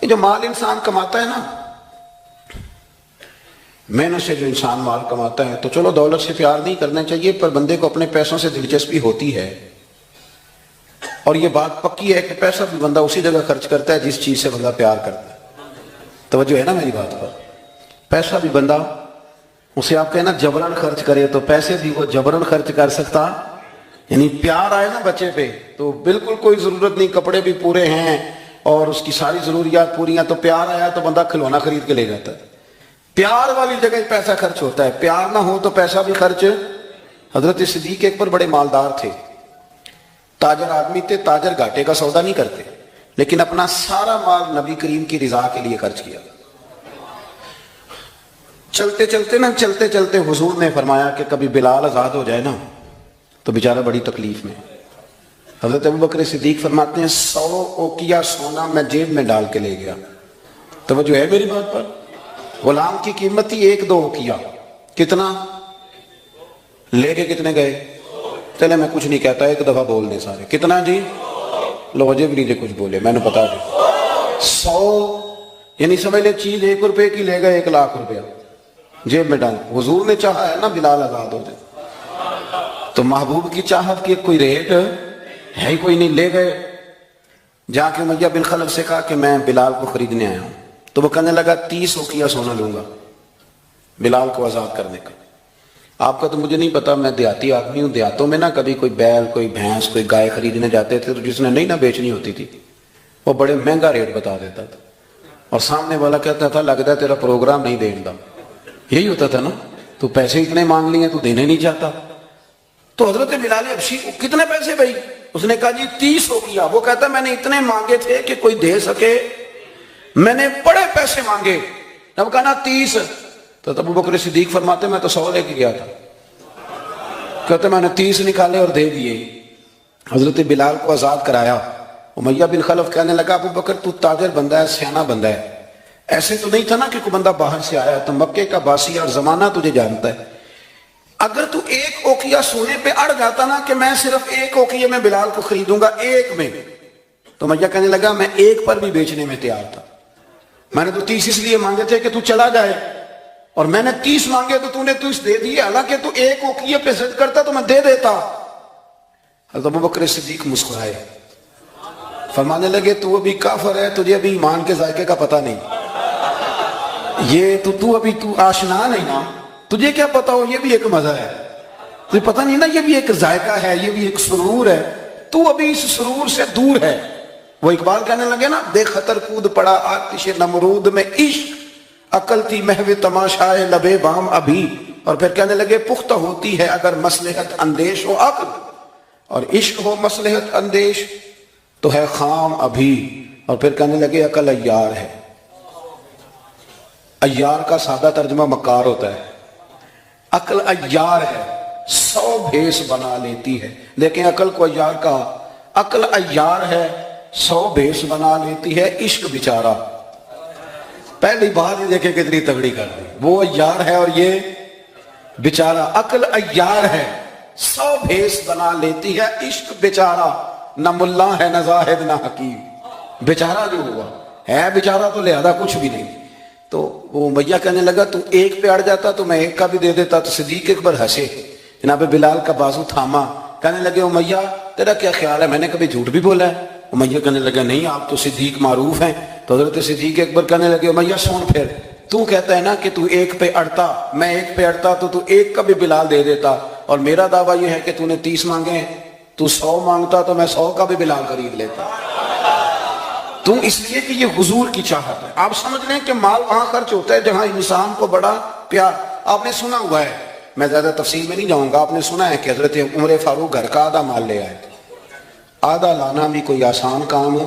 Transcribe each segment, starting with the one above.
یہ جو مال انسان کماتا ہے نا، محنت سے جو انسان مال کماتا ہے، تو چلو دولت سے پیار نہیں کرنا چاہیے، پر بندے کو اپنے پیسوں سے دلچسپی ہوتی ہے، اور یہ بات پکی ہے کہ پیسہ بھی بندہ اسی جگہ خرچ کرتا ہے جس چیز سے بندہ پیار کرتا ہے۔ توجہ ہے نا میری بات پر؟ پیسہ بھی بندہ، اسے آپ کہیں نا جبرن خرچ کرے، تو پیسے بھی وہ جبرن خرچ کر سکتا، یعنی پیار آئے نا بچے پہ تو بالکل کوئی ضرورت نہیں، کپڑے بھی پورے ہیں اور اس کی ساری ضروریات پوری ہیں، تو پیار آیا تو بندہ کھلونا خرید کے لے جاتا ہے۔ پیار والی جگہ پیسہ خرچ ہوتا ہے، پیار نہ ہو تو پیسہ بھی خرچ۔ حضرت صدیق اکبر بڑے مالدار تھے، تاجر آدمی تھے، تاجر گھاٹے کا سودا نہیں کرتے، لیکن اپنا سارا مال نبی کریم کی رضا کے لیے خرچ کیا۔ چلتے چلتے حضور نے فرمایا کہ کبھی بلال آزاد ہو جائے نا تو بیچارہ بڑی تکلیف میں۔ حضرت ابوبکر صدیق فرماتے ہیں 100 اوقیہ سونا میں جیب میں ڈال کے لے گیا۔ توجہ ہے میری بات پر؟ غلام کی قیمت ہی 1-2 اوقیہ، کتنا لے کے کتنے گئے؟ چلے میں کچھ نہیں کہتا، ایک دفعہ بول دیں سارے، کتنا جی؟ لو جی بھی نہیں کچھ بولے، میں نے بتا دیا 100، یعنی سمجھ لے چیز 1 روپے کی لے گئے 1 لاکھ روپیہ جیب میں ڈال۔ حضور نے چاہا ہے نا بلال آزاد ہو جائے، تو محبوب کی چاہت کی کوئی ریٹ ہے ہی کوئی نہیں، لے گئے۔ جا کے امیہ بن خلف سے کہا کہ میں بلال کو خریدنے آیا ہوں، تو وہ کہنے لگا 30 اوقیہ سونا لوں گا بلال کو آزاد کرنے کا۔ آپ کا تو مجھے نہیں پتا، میں دیہاتی آدمی ہوں، دیہاتوں میں نا کبھی کوئی بیل، کوئی بھینس، کوئی گائے خریدنے جاتے تھے تو جس نے نہیں نہ بیچنی ہوتی تھی وہ بڑے مہنگا ریٹ بتا دیتا تھا، اور سامنے والا کہتا تھا لگتا ہے تیرا پروگرام نہیں دیکھتا، یہی ہوتا تھا نا، تو پیسے اتنے مانگ لیے تو دینے نہیں چاہتا۔ تو حضرت بلال حبشی کتنے پیسے بھائی؟ اس نے کہا جی 30 اوقیہ۔ وہ کہتا میں نے اتنے مانگے تھے کہ کوئی دے سکے، میں نے بڑے پیسے مانگے، جب کہا نا 30، تو ابوبکر صدیق فرماتے میں تو 100 لے کے گیا تھا، کہتے میں نے 30 نکالے اور دے دیے۔ حضرت بلال کو آزاد کرایا۔ امیہ بن خلف کہنے لگا ابوبکر تو تاجر بندہ ہے، سیانہ بندہ ہے، ایسے تو نہیں تھا نا کہ کوئی بندہ باہر سے آیا، تو مکے کا باسی اور زمانہ تجھے جانتا ہے، اگر تو 1 اوقیہ سونے پہ اڑ جاتا نا کہ میں صرف 1 اوقیہ میں بلال کو خریدوں گا، 1 میں، تو امیہ کہنے لگا میں 1 پر بھی بیچنے میں تیار تھا، میں نے تو 30 اس لیے مانگے تھے کہ تو چلا جائے، اور میں نے 30 مانگے تو نے 30 دے دیے، حالانکہ تو 1 اوقیہ پہ ضد کرتا تو میں دے دیتا۔ حضرت ابوبکر صدیق مسکرائے، فرمانے لگے تو ابھی کافر ہے، تجھے ابھی ایمان کے ذائقے کا پتہ نہیں، یہ تو ابھی آشنا نہیں نا، تجھے کیا پتا ہو یہ بھی ایک مزہ ہے، تجھے پتہ نہیں نا یہ بھی ایک ذائقہ ہے، یہ بھی ایک سرور ہے، تو ابھی اس سرور سے دور ہے۔ وہ اقبال کہنے لگے نا بے خطر کود پڑا آتش نمرود میں عشق، عقل تھی محو تماشائے لبے بام ابھی، اور پھر کہنے لگے پختہ ہوتی ہے اگر مصلحت اندیش ہو عقل، اور عشق ہو مصلحت اندیش تو ہے خام ابھی، اور پھر کہنے لگے عقل عیار ہے۔ عیار کا سادہ ترجمہ مکار ہوتا ہے، عقل عیار ہے، 100 بھیس بنا لیتی ہے، لیکن عقل کو عیار کہا، عقل عیار ہے 100 بھیس بنا لیتی ہے، عشق بیچارہ، پہلی بات یہ دیکھیں کتنی تگڑی کر دی، وہ عیار ہے اور یہ بیچارہ، عقل عیار ہے 100 بھیس بنا لیتی ہے، عشق بیچارہ، نہ ملا ہے نہ زاہد نہ حکیم، بیچارہ جو ہوا ہے بیچارہ تو لہذا کچھ بھی نہیں۔ تو وہ امیہ کہنے لگا تو 1 پہ اڑ جاتا تو میں 1 کا بھی دے دیتا، تو صدیق اکبر ہنسے، جناب بلال کا بازو تھاما، کہنے لگے امیہ تیرا کیا خیال ہے، میں نے کبھی جھوٹ بھی بولا ہے؟ امیہ کہنے لگا نہیں آپ تو صدیق معروف ہیں۔ تو حضرت صدیق اکبر کہنے لگے امیہ سن، پھر تو کہتا ہے نا کہ تو 1 پہ اڑتا، میں 1 پہ اڑتا تو 1 کا بھی بلال دے دیتا، اور میرا دعویٰ یہ ہے کہ تو نے 30 مانگے، تو 100 مانگتا تو میں 100 کا بھی بلال خرید لیتا، تو اس لیے کہ یہ حضور کی چاہت ہے۔ آپ سمجھ لیں کہ مال وہاں خرچ ہوتا ہے جہاں انسان کو بڑا پیار۔ آپ نے سنا ہوا ہے، میں زیادہ تفصیل میں نہیں جاؤں گا، آپ نے سنا ہے کہ حضرت عمر فاروق گھر کا آدھا مال لے آئے تھے۔ آدھا لانا بھی کوئی آسان کام ہو،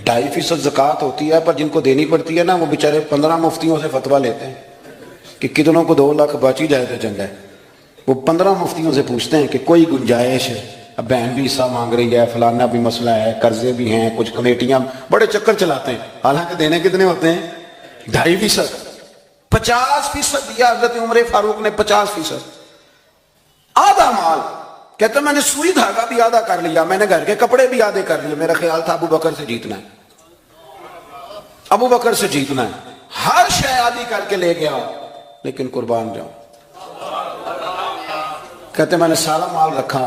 2.5% زکوٰۃ ہوتی ہے، پر جن کو دینی پڑتی ہے نا وہ بیچارے 15 مفتیوں سے فتویٰ لیتے ہیں کہ کتنوں کو 2 لاکھ بچ ہی جائے تو چنگا ہے۔ وہ 15 مفتیوں سے پوچھتے ہیں کہ کوئی گنجائش ہے، اب بہن بھی حصہ مانگ رہی ہے، فلانا بھی مسئلہ ہے، قرضے بھی ہیں، کچھ کمیٹیاں، بڑے چکر چلاتے ہیں، حالانکہ دینے کتنے ہوتے ہیں 2.5%، 50% دیا حضرت عمر فاروق نے، 50%، آدھا مال۔ کہتے میں نے سوئی دھاگا بھی آدھا کر لیا، میں نے گھر کے کپڑے بھی آدھے کر لیے، میرا خیال تھا ابو بکر سے جیتنا ہے۔ ابو بکر سے جیتنا ہے، ہر شے عادی کر کے لے گیا لیکن قربان جاؤں. کہتے میں نے سارا مال رکھا.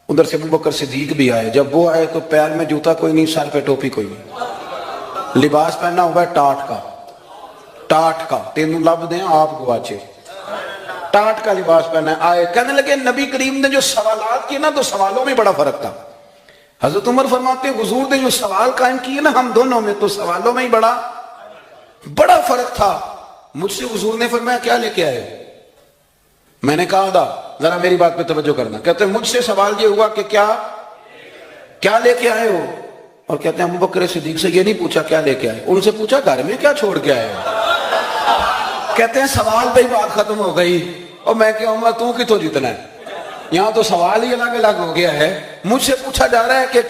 ادھر سے ابو بکر صدیق بھی آئے. جب وہ آئے تو پیر میں جوتا کوئی نہیں، سر پہ ٹوپی کوئی نہیں، لباس پہنا ہوا ہے ٹاٹ کا تینوں لب دیں آپ گواچے، ٹاٹ کا لباس پہنا ہے. آئے کہنے لگے نبی کریم نے جو سوالات کیے نا تو سوالوں میں بڑا فرق تھا. حضرت عمر فرماتے ہیں حضور نے جو سوال قائم کیے نا ہم دونوں میں تو سوالوں میں ہی بڑا فرق تھا. مجھ سے حضور نے فرمایا کیا لے کے آئے ہو؟ میں نے کہا دا ذرا میری بات پہ توجہ کرنا. کہتے ہیں مجھ سے سوال یہ ہوا کہ کیا لے کے آئے ہو؟ اور کہتے ہیں ابو بکر صدیق سے یہ نہیں پوچھا کیا لے کے آئے، ان سے پوچھا گھر میں کیا چھوڑ کے آئے ہو. کہتے ہیں سوال پہ ہی بات ختم ہو گئی. اور میں کہ عمر تو کتوں جتنا ہے، یہاں تو سوال ہی الگ ہو گیا ہے. مجھ سے پوچھا جا رہا ہے کہ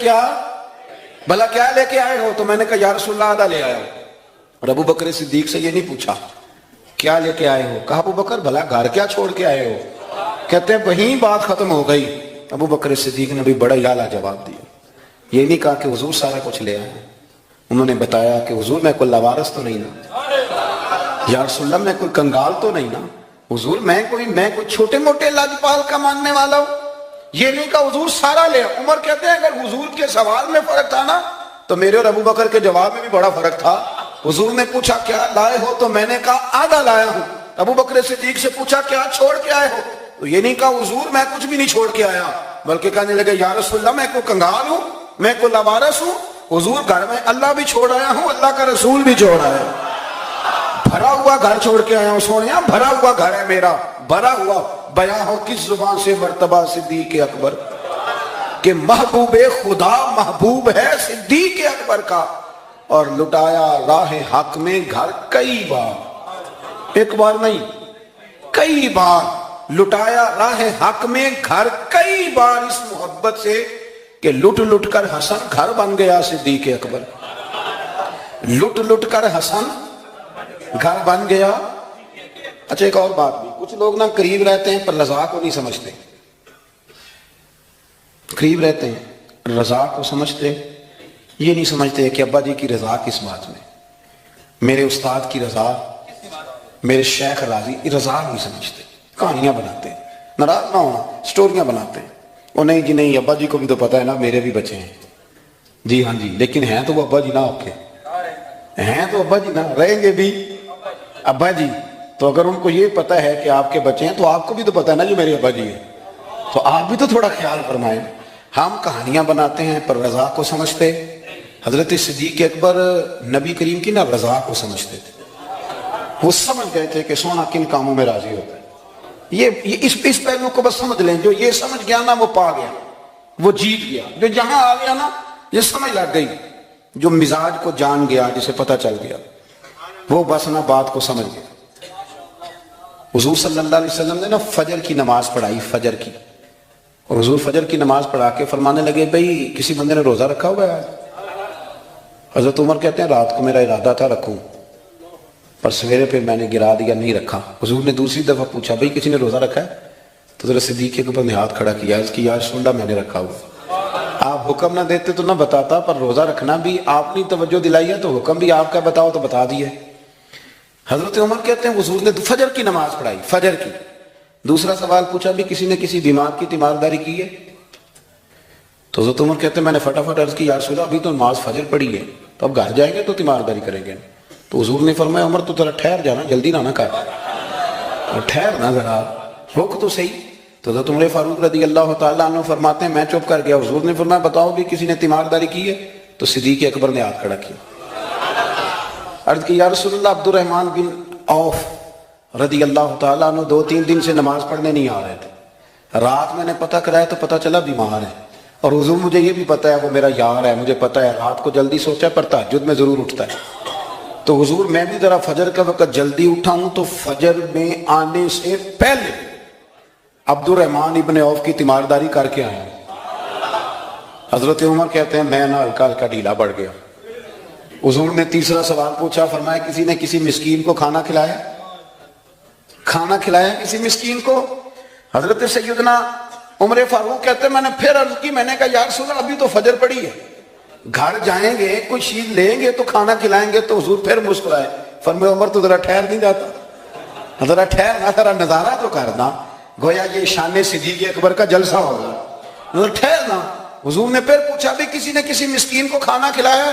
بھلا کیا لے کے آئے ہو؟ تو میں نے کہا یا رسول اللہ آدھا لے آیا ہو. اور ابو بکر صدیق سے یہ نہیں پوچھا کیا لے کے آئے ہو. کہا ابو بکر بھلا گھر کیا چھوڑ کے آئے ہو؟ کہتے ہیں وہیں بات ختم ہو گئی. ابو بکر صدیق نے بھی بڑا اعلیٰ جواب دیا. یہ نہیں کہا کہ حضور سارا کچھ لے آئے، انہوں نے بتایا کہ حضور میں کوئی لوارث تو نہیں نا، یا رسول اللہ میں کوئی کنگال تو نہیں نا، حضور میں کوئی چھوٹے موٹے لاجپال کا ماننے والا ہوں. یہ نہیں کہا حضور سارا لے. عمر کہتے ہیں اگر حضور کے سوال میں فرق تھا نا تو میرے اور ابو بکر کے جواب میں بھی بڑا فرق تھا. حضور نے پوچھا کیا لائے ہو تو میں نے کہا آدھا لایا ہوں. ابو بکر صدیق سے پوچھا کیا چھوڑ کے آئے ہو، تو یہ نہیں کہا حضور میں کچھ بھی نہیں چھوڑ کے آیا، بلکہ کہنے لگے یا رسول اللہ میں کوئی کنگال ہوں، میں کوئی لوارث ہوں، حضور گھر میں اللہ بھی چھوڑ آیا ہوں، اللہ کا رسول بھی چھوڑ آیا ہوں، بھرا ہوا گھر چھوڑ کے آیا ہوں. سونیا بھرا ہوا گھر ہے میرا، بھرا ہوا. بیان ہو کس زبان سے مرتبہ صدیق اکبر کہ محبوب خدا محبوب ہے صدیق اکبر کا، اور لٹایا راہ حق میں گھر کئی بار، ایک بار نہیں کئی بار لٹایا راہ حق میں گھر کئی بار، اس محبت سے کہ لٹ کر حسن گھر بن گیا صدیق اکبر. لٹ کر حسن گھر بن گیا. اچھا ایک اور بات بھی، کچھ لوگ نا قریب رہتے ہیں پر رضا کو نہیں سمجھتے. قریب رہتے ہیں رضا کو سمجھتے، یہ نہیں سمجھتے کہ ابا جی کی رضا کس بات میں، میرے استاد کی رضا، میرے شیخ راضی رضا نہیں سمجھتے. کہانیاں بناتے ہیں، ناراض نہ ہونا، سٹوریاں بناتے ہیں. وہ نہیں جی نہیں ابا جی کو بھی تو پتہ ہے نا میرے بھی بچے ہیں. جی ہاں جی لیکن ہیں تو وہ ابا جی نہ آپ کے، ہیں تو ابا جی نہ، رہیں گے بھی ابا جی. تو اگر ان کو یہ پتہ ہے کہ آپ کے بچے ہیں تو آپ کو بھی تو پتہ ہے نا جو میرے ابا جی ہیں، تو آپ بھی تو تھوڑا خیال فرمائیں. ہم کہانیاں بناتے ہیں پر رضا کو سمجھتے. حضرت صدیق اکبر نبی کریم کی نا رضا کو سمجھتے تھے. وہ سمجھ گئے تھے کہ سونا کن کاموں میں راضی ہوتا ہے. یہ اس پہلو کو بس سمجھ لیں، جو یہ سمجھ گیا نا وہ پا گیا، وہ جیت گیا. جو جہاں آ گیا نا یہ سمجھ لگ گئی، جو مزاج کو جان گیا، جسے پتہ چل گیا، وہ بس نا بات کو سمجھ گیا. حضور صلی اللہ علیہ وسلم نے نا فجر کی نماز پڑھائی، فجر کی، اور حضور فجر کی نماز پڑھا کے فرمانے لگے بھئی کسی بندے نے روزہ رکھا ہوا ہے؟ حضرت عمر کہتے ہیں رات کو میرا ارادہ تھا رکھوں، پر سویرے پہ میں نے گرا دیا نہیں رکھا. حضور نے دوسری دفعہ پوچھا بھئی کسی نے روزہ رکھا ہے؟ تو حضرت صدیق کے اوپر نے ہاتھ کھڑا کیا، اس کی یا رسول اللہ میں نے رکھا ہوا. آپ حکم نہ دیتے تو نہ بتاتا، پر روزہ رکھنا بھی آپ نے توجہ دلائی ہے تو حکم بھی آپ کا بتاؤ تو بتا دیے. حضرت عمر کہتے ہیں حضور نے فجر کی نماز پڑھائی، فجر کی. دوسرا سوال پوچھا بھی کسی نے کسی بیمار کی تیمارداری کی ہے؟ تو حضرت عمر کہتے ہیں میں نے فٹافٹ عرض کی یا رسول اللہ ابھی تو نماز فجر پڑھی ہے، تو اب گھر جائیں گے تو تیمارداری کریں گے. تو حضور نے فرمایا عمر تو ذرا ٹھہر جانا، جلدی نہ کر، ٹھہر نہ ذرا، رک تو صحیح. تو حضرت عمر فاروق رضی اللہ تعالیٰ عنہ فرماتے ہیں میں چپ کر گیا. حضور نے فرمایا بتاؤ بھی کسی نے تیمارداری کی ہے؟ تو صدیق اکبر نے ہاتھ کھڑا کیا. عرض کی یا رسول اللہ عبد الرحمن بن عوف رضی اللہ تعالیٰ عنہ 2-3 دن سے نماز پڑھنے نہیں آ رہے تھے. رات میں نے پتہ کرایا تو پتہ چلا بیمار ہے، اور حضور مجھے یہ بھی پتہ ہے وہ میرا یار ہے، مجھے پتہ ہے رات کو جلدی سوچا پر تہجد میں ضرور اٹھتا ہے. تو حضور میں بھی ذرا فجر کا وقت جلدی اٹھا ہوں، تو فجر میں آنے سے پہلے عبد الرحمن ابن عوف کی تیمارداری کر کے آیا. حضرت عمر کہتے ہیں میں نا ہلکا ہلکا ڈھیلا پڑ گیا. حضور نے تیسرا سوال پوچھا، فرمایا کسی نے کسی مسکین کو کھانا کھلایا؟ کھانا کھلایا کسی مسکین کو؟ حضرت سیدنا عمر فاروق کہتے ہیں میں نے پھر عرض کی، میں نے کہا یا رسول اللہ ابھی تو فجر پڑی ہے. گھر جائیں گے کوئی چیز لیں گے تو کھانا کھلائیں گے تو حضور پھر مسکرائے، فرمایا عمر تو ذرا ٹھہر نہیں جاتا، ذرا ٹھہرنا، ذرا نظارہ تو کرنا، گویا یہ شان صدیق اکبر کا جلسہ ہوگا، ذرا ٹھہرنا۔ حضور نے پھر پوچھا بھی کسی نے کسی مسکین کو کھانا کھلایا ہے؟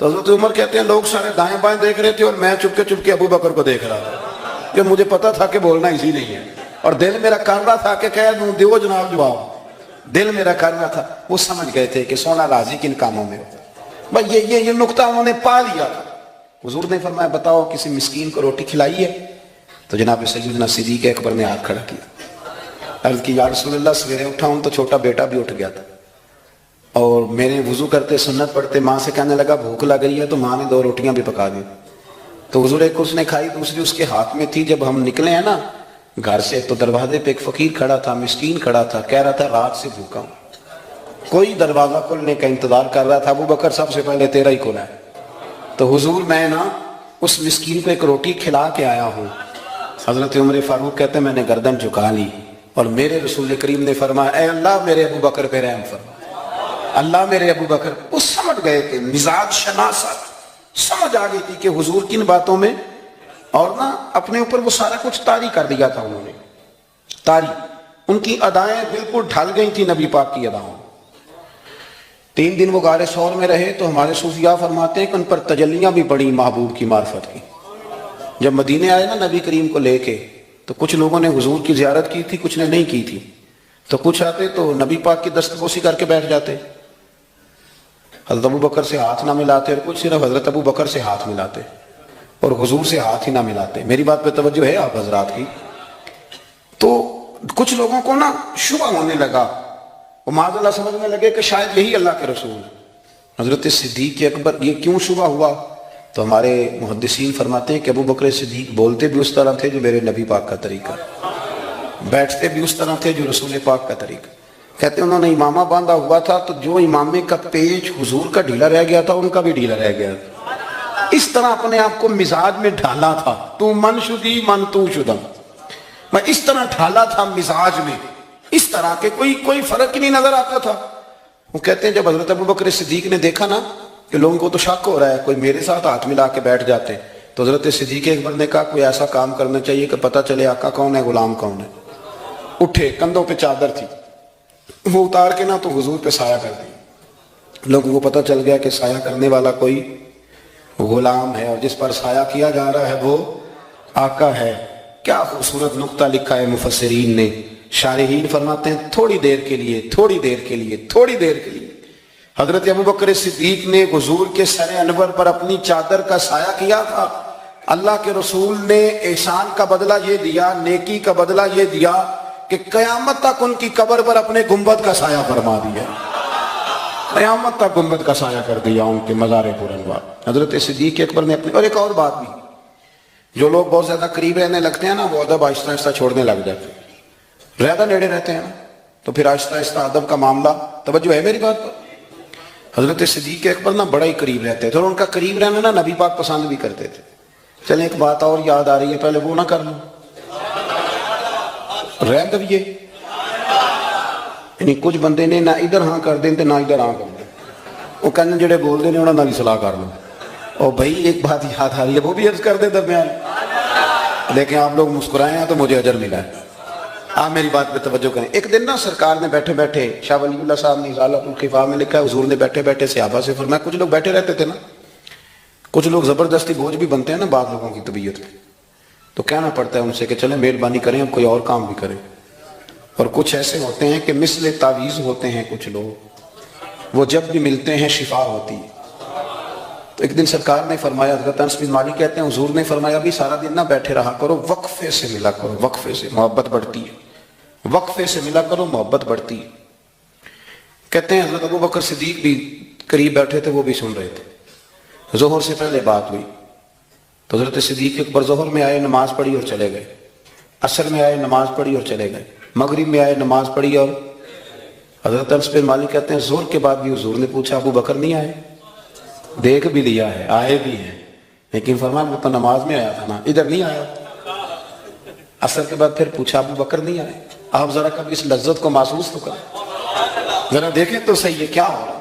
تو حضرت عمر کہتے ہیں لوگ سارے دائیں بائیں دیکھ رہے تھے اور میں چپ کے ابو بکر کو دیکھ رہا تھا، کہ مجھے پتا تھا کہ بولنا اسی لیے ہے، اور دل میرا کر رہا تھا کہ کہہ دوں دیو جناب جواب، دل میرا کر رہا تھا۔ وہ سمجھ گئے تھے کہ سونا راضی کن کاموں میں ہوتا ہے، بھائی یہ نقطہ انہوں نے پا لیا تھا۔ حضور نے فرمایا بتاؤ کسی مسکین کو روٹی کھلائی ہے؟ تو جناب سیدنا صدیق اکبر نے ہاتھ کھڑا کیا، عرض کی یا رسول اللہ سویرے اٹھا ہوں تو چھوٹا بیٹا بھی اٹھ گیا تھا، اور میرے وضو کرتے سنت پڑھتے ماں سے کہنے لگا بھوک لگ رہی ہے، تو ماں نے 2 روٹیاں بھی پکا دی، تو حضور ایک اس نے کھائی دوسری اس کے ہاتھ میں تھی۔ جب ہم نکلے ہیں نا گھر سے تو دروازے پہ ایک فقیر کھڑا تھا، مسکین کھڑا تھا، کہہ رہا تھا رات سے بھوکا ہوں، کوئی دروازہ کھلنے کا انتظار کر رہا تھا، ابو بکر سب سے پہلے تیرا ہی کھلا ہے۔ تو حضور میں نا اس مسکین کو ایک روٹی کھلا کے آیا ہوں۔ حضرت عمر فاروق کہتے ہیں میں نے گردن جھکا لی اور میرے رسول کریم نے فرمایا اے اللہ میرے ابو بکر پہ رحم فرما، اللہ میرے ابو بکر۔ وہ سمجھ گئے کہ مزاج شناست سمجھ آ گئی تھی کہ حضور کن باتوں میں، اور نا اپنے اوپر وہ سارا کچھ طاری کر دیا تھا انہوں نے، طاری، ان کی ادائیں بالکل ڈھل گئی تھی نبی پاک کی اداؤں۔ 3 دن وہ غار ثور میں رہے تو ہمارے صوفیاء فرماتے ہیں کہ ان پر تجلیاں بھی پڑی محبوب کی معرفت کی۔ جب مدینے آئے نا نبی کریم کو لے کے تو کچھ لوگوں نے حضور کی زیارت کی تھی، کچھ نے نہیں کی تھی، تو کچھ آتے تو نبی پاک کی دستبوسی کر کے بیٹھ جاتے، حضرت ابو بکر سے ہاتھ نہ ملاتے، اور کچھ صرف حضرت ابو بکر سے ہاتھ ملاتے اور حضور سے ہاتھ ہی نہ ملاتے۔ میری بات پہ توجہ ہے آپ حضرات کی؟ تو کچھ لوگوں کو نا شبہ ہونے لگا، وہ معاذ اللہ سمجھنے لگے کہ شاید یہی اللہ کے رسول۔ حضرت صدیق اکبر یہ کیوں شبہ ہوا؟ تو ہمارے محدثین فرماتے ہیں کہ ابو بکر صدیق بولتے بھی اس طرح تھے جو میرے نبی پاک کا طریقہ، بیٹھتے بھی اس طرح تھے جو رسول پاک کا طریقہ۔ کہتے ہیں انہوں نے امامہ باندھا ہوا تھا تو جو امامے کا پیچ حضور کا ڈھیلا رہ گیا تھا ان کا بھی ڈھیلا رہ گیا تھا، اس طرح اپنے آپ کو مزاج میں ڈھالا تھا، تو من شدی من تو شدم، میں اس طرح ڈھالا تھا مزاج میں، اس طرح کے کوئی فرق ہی نہیں نظر آتا تھا۔ وہ کہتے ہیں جب حضرت ابو بکر صدیق نے دیکھا نا کہ لوگوں کو تو شک ہو رہا ہے، کوئی میرے ساتھ ہاتھ ملا کے بیٹھ جاتے، تو حضرت صدیق اکبر نے کہا کوئی ایسا کام کرنا چاہیے کہ پتہ چلے آقا کون ہے غلام کون ہے۔ اٹھے، کندھوں پہ چادر تھی، وہ اتار کے نا تو حضور پہ سایہ کر دی، لوگوں کو پتہ چل گیا کہ سایہ کرنے والا کوئی غلام ہے، اور جس پر سایہ کیا جا رہا ہے وہ آقا ہے۔ کیا خوبصورت نقطہ لکھا ہے مفسرین نے، شارحین فرماتے ہیں تھوڑی دیر کے لیے حضرت ابو بکر صدیق نے حضور کے سر انور پر اپنی چادر کا سایہ کیا تھا۔ اللہ کے رسول نے احسان کا بدلہ یہ دیا، نیکی کا بدلہ یہ دیا کہ قیامت تک ان کی قبر پر اپنے گنبد کا سایہ فرما دیا، قیامت تک گنبد کا سایہ کر دیا ان کے مزار پر انوار۔ حضرت صدیق اکبر نے اپنے، اور ایک اور بات بھی، جو لوگ بہت زیادہ قریب رہنے لگتے ہیں نا وہ ادب آہستہ آہستہ چھوڑنے لگ جاتے ہیں، زیادہ نیڑے رہتے ہیں نا تو پھر آہستہ آہستہ ادب کا معاملہ، توجہ ہے میری بات پر؟ حضرت صدیق اکبر نا بڑا ہی قریب رہتے تھے، اور ان کا قریب رہنا نا نبی پاک پسند بھی کرتے تھے۔ چلیں ایک بات اور یاد آ رہی ہے، پہلے وہ نہ کر لوں، رہ دیے، یعنی کچھ بندے نے نہ ادھر ہاں کر دیں نہ ادھر ہاں کر دیں، وہ کہنے جڑے بول دیں انہوں نے صلاح کر لوں۔ اور بھائی ایک بات یاد آ رہی ہے، وہ بھی عرض کر دے درمیان، لیکن آپ لوگ مسکرائے ہیں تو مجھے اجر ملا ہے۔ آپ میری بات پہ توجہ کریں۔ ایک دن نا سرکار نے بیٹھے بیٹھے، شاہ ولی اللہ صاحب نے اضالۃ الخفا میں لکھا ہے، حضور نے بیٹھے بیٹھے صحابہ سے فرمایا، کچھ لوگ بیٹھے رہتے تھے نا، کچھ لوگ زبردستی بوجھ بھی بنتے ہیں نا بعض لوگوں کی طبیعت میں، تو کہنا پڑتا ہے ان سے کہ چلیں مہربانی کریں اب کوئی اور کام بھی کریں۔ اور کچھ ایسے ہوتے ہیں کہ مثل تعویذ ہوتے ہیں کچھ لوگ، وہ جب بھی ملتے ہیں شفا ہوتی ہے۔ تو ایک دن سرکار نے فرمایا، حضرت انس بن مالک کہتے ہیں حضور نے فرمایا بھی سارا دن نہ بیٹھے رہا کرو، وقفے سے ملا کرو، وقفے سے محبت بڑھتی ہے، وقفے سے ملا کرو محبت بڑھتی ہے۔ کہتے ہیں حضرت ابو بکر صدیق بھی قریب بیٹھے تھے، وہ بھی سن رہے تھے۔ ظہر سے پہلے بات ہوئی تو حضرت صدیق اکبر ظہر میں آئے نماز پڑھی اور چلے گئے، عصر میں آئے نماز پڑھی اور چلے گئے، مغرب میں آئے نماز پڑھی اور حضرت انس بن مالک کہتے ہیں ظہر کے بعد بھی حضور نے پوچھا ابو بکر نہیں آئے؟ دیکھ بھی لیا ہے، آئے بھی ہیں، لیکن فرمایا وہ تو نماز میں آیا تھا نا، ادھر نہیں آیا۔ عصر کے بعد پھر پوچھا ابو بکر نہیں آئے؟ آپ ذرا کبھی اس لذت کو محسوس تو کریں، ذرا دیکھیں تو صحیح ہے کیا ہو رہا ہے،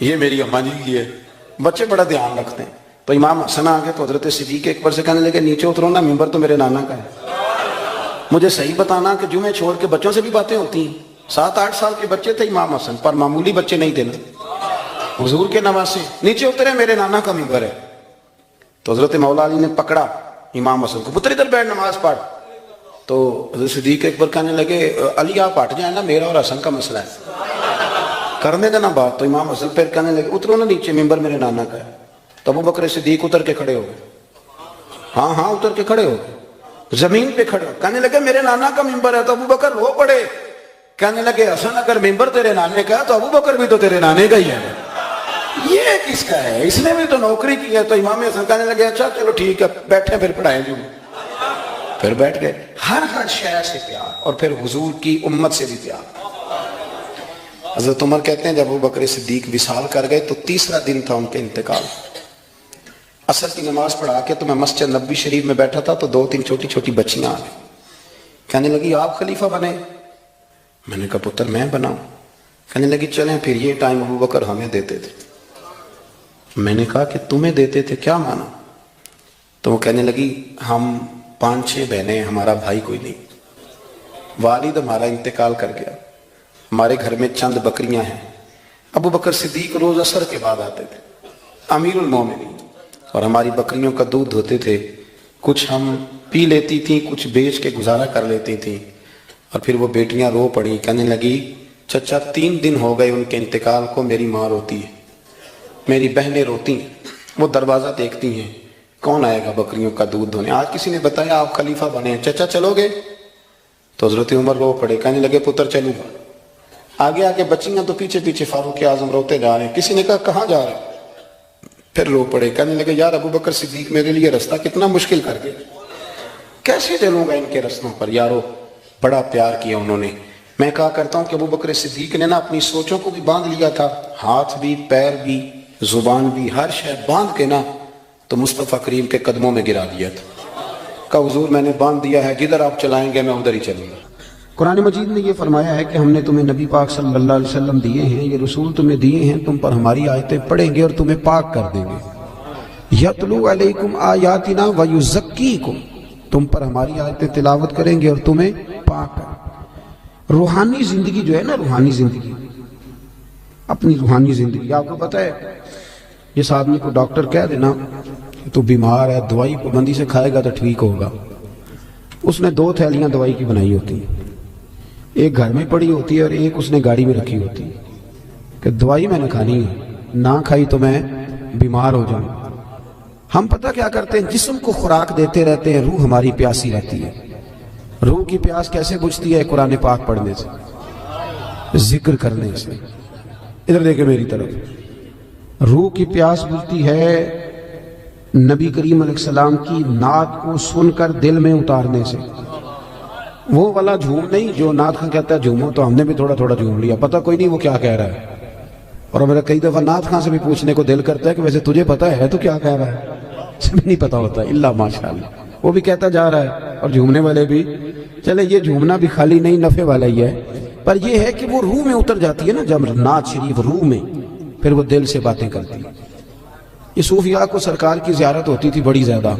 یہ میری اماں جی کی ہے، بچے بڑا دھیان رکھتے ہیں۔ تو امام حسن آ گئے تو حضرت صدیق اکبر سے کہنے لگے نیچے اترو نا، ممبر تو میرے نانا کا ہے، مجھے صحیح بتانا کہ جمعے چھوڑ کے بچوں سے بھی باتیں ہوتی ہیں۔ 7-8 سال کے بچے تھے امام حسن، پر معمولی بچے نہیں تھے نا، حضور کے نواسے، نیچے اترے میرے نانا کا ممبر ہے۔ تو حضرت مولا علی نے پکڑا امام حسن کو، پتر ادھر بیٹھ نماز پڑھ۔ تو حضرت صدیق اکبر کہنے لگے علی آپ ہٹ جائیں نا، میرا اور حسن کا مسئلہ ہے، کرنے دینا بات۔ تو امام حسن پھر کہنے لگے اترو نا نیچے، ممبر میرے نانا کا ہے۔ تو ابو بکر صدیق اتر کے کھڑے ہو گئے، ہاں اتر کے کھڑے ہو گئے، زمین پہ کھڑے ہو، کہنے لگے میرے نانا کا ممبر ہے۔ تو ابو بکر رو پڑے، کہنے لگے حسن اگر ممبر تیرے نانے کا ہے تو ابو بکر بھی تو تیرے نانے کا ہی ہے، یہ کس کا ہے، اس نے بھی تو نوکری کی ہے۔ تو امام حسن کہنے لگے اچھا چلو ٹھیک ہے، بیٹھے پھر پڑھائیں جو، پھر بیٹھ گئے۔ ہر شے سے پیار، اور پھر حضور کی امت سے بھی پیار۔ حضرت عمر کہتے ہیں جب ابو بکر صدیق وصال کر گئے تو تیسرا دن تھا ان کے انتقال۔ عصر کی نماز پڑھا کے تو میں مسجد نبوی شریف میں بیٹھا تھا تو 2-3 چھوٹی چھوٹی بچیاں آ گئی، کہنے لگی آپ خلیفہ بنے؟ میں نے کہا پتر میں بناؤں؟ کہنے لگی چلیں پھر یہ ٹائم ابو بکر ہمیں دیتے تھے۔ میں نے کہا کہ تمہیں دیتے تھے، کیا مانا؟ تو وہ کہنے لگی ہم 5-6 بہنیں، ہمارا بھائی کوئی نہیں، والد ہمارا انتقال کر گیا، ہمارے گھر میں چند بکریاں ہیں۔ ابو بکر صدیق روز عصر کے بعد آتے تھے، امیر المومنین، اور ہماری بکریوں کا دودھ دھوتے تھے، کچھ ہم پی لیتی تھیں، کچھ بیچ کے گزارا کر لیتی تھیں۔ اور پھر وہ بیٹیاں رو پڑی، کہنے لگی چچا 3 دن ہو گئے ان کے انتقال کو، میری ماں روتی ہے، میری بہنیں روتی ہیں، وہ دروازہ دیکھتی ہیں کون آئے گا بکریوں کا دودھ دھونے۔ آج کسی نے بتایا آپ خلیفہ بنے ہیں، چچا چلو گے؟ تو حضرت عمر رو پڑے، کہنے لگے پتر چلوں گا۔ آگے آگے بچیاں تو پیچھے پیچھے فاروق اعظم روتے جا رہے ہیں۔ کسی نے کہا کہاں جا رہے ہیں؟ پھر رو پڑے، کہنے لگے یار ابو بکر صدیق میرے لیے رستہ کتنا مشکل کر گئے، کیسے چلوں گا ان کے رستوں پر؟ یارو بڑا پیار کیا انہوں نے۔ میں کہا کرتا ہوں کہ ابو بکر صدیق نے نا اپنی سوچوں کو بھی باندھ لیا تھا، ہاتھ بھی، پیر بھی، زبان بھی، ہر شے باندھ کے نا تو مصطفیٰ کریم کے قدموں میں گرا دیا تھا۔ کہا حضور میں نے باندھ دیا ہے، جدھر آپ چلائیں گے میں ادھر ہی چلوں گا۔ قرآن مجید نے یہ فرمایا ہے کہ ہم نے تمہیں نبی پاک صلی اللہ علیہ وسلم دیے ہیں، یہ رسول تمہیں دیے ہیں، تم پر ہماری آیتیں پڑھیں گے اور تمہیں پاک کر دیں گے۔ یتلو علیکم آیاتنا ویزکیکم، تم پر ہماری آیتیں تلاوت کریں گے اور تمہیں پاک کریں گے۔ روحانی زندگی جو ہے نا، روحانی زندگی، اپنی روحانی زندگی، آپ کو پتہ ہے جس آدمی کو ڈاکٹر کہہ دینا تو بیمار ہے، دوائی پابندی سے کھائے گا تو ٹھیک ہوگا، اس نے 2 تھیلیاں دوائی کی بنائی ہوتی ہیں، ایک گھر میں پڑی ہوتی ہے اور ایک اس نے گاڑی میں رکھی ہوتی ہے کہ دوائی میں نے کھانی ہے، نہ کھائی تو میں بیمار ہو جاؤں۔ ہم پتہ کیا کرتے ہیں، جسم کو خوراک دیتے رہتے ہیں، روح ہماری پیاسی رہتی ہے۔ روح کی پیاس کیسے بجھتی ہے؟ قرآن پاک پڑھنے سے، ذکر کرنے سے۔ ادھر دیکھیں میری طرف، روح کی پیاس بجھتی ہے نبی کریم علیہ السلام کی نعت کو سن کر دل میں اتارنے سے۔ وہ والا جھوم نہیں جو نعت خاں کہتا ہے جھومو، تو ہم نے بھی تھوڑا تھوڑا جھوم لیا، پتہ کوئی نہیں وہ کیا کہہ رہا ہے۔ اور میرا کئی دفعہ نعت خاں سے بھی پوچھنے کو دل کرتا ہے کہ ویسے تجھے پتہ ہے تو کیا کہہ رہا ہے؟ اسے بھی نہیں پتہ ہوتا، الا ماشاءاللہ وہ بھی کہتا جا رہا ہے اور جھومنے والے بھی۔ چلے یہ جھومنا بھی خالی نہیں نفع والا ہی ہے، پر یہ ہے کہ وہ روح میں اتر جاتی ہے نا جب نعت شریف روح میں، پھر وہ دل سے باتیں کرتی ہے۔ یہ صوفیاء کو سرکار کی زیارت ہوتی تھی بڑی زیادہ،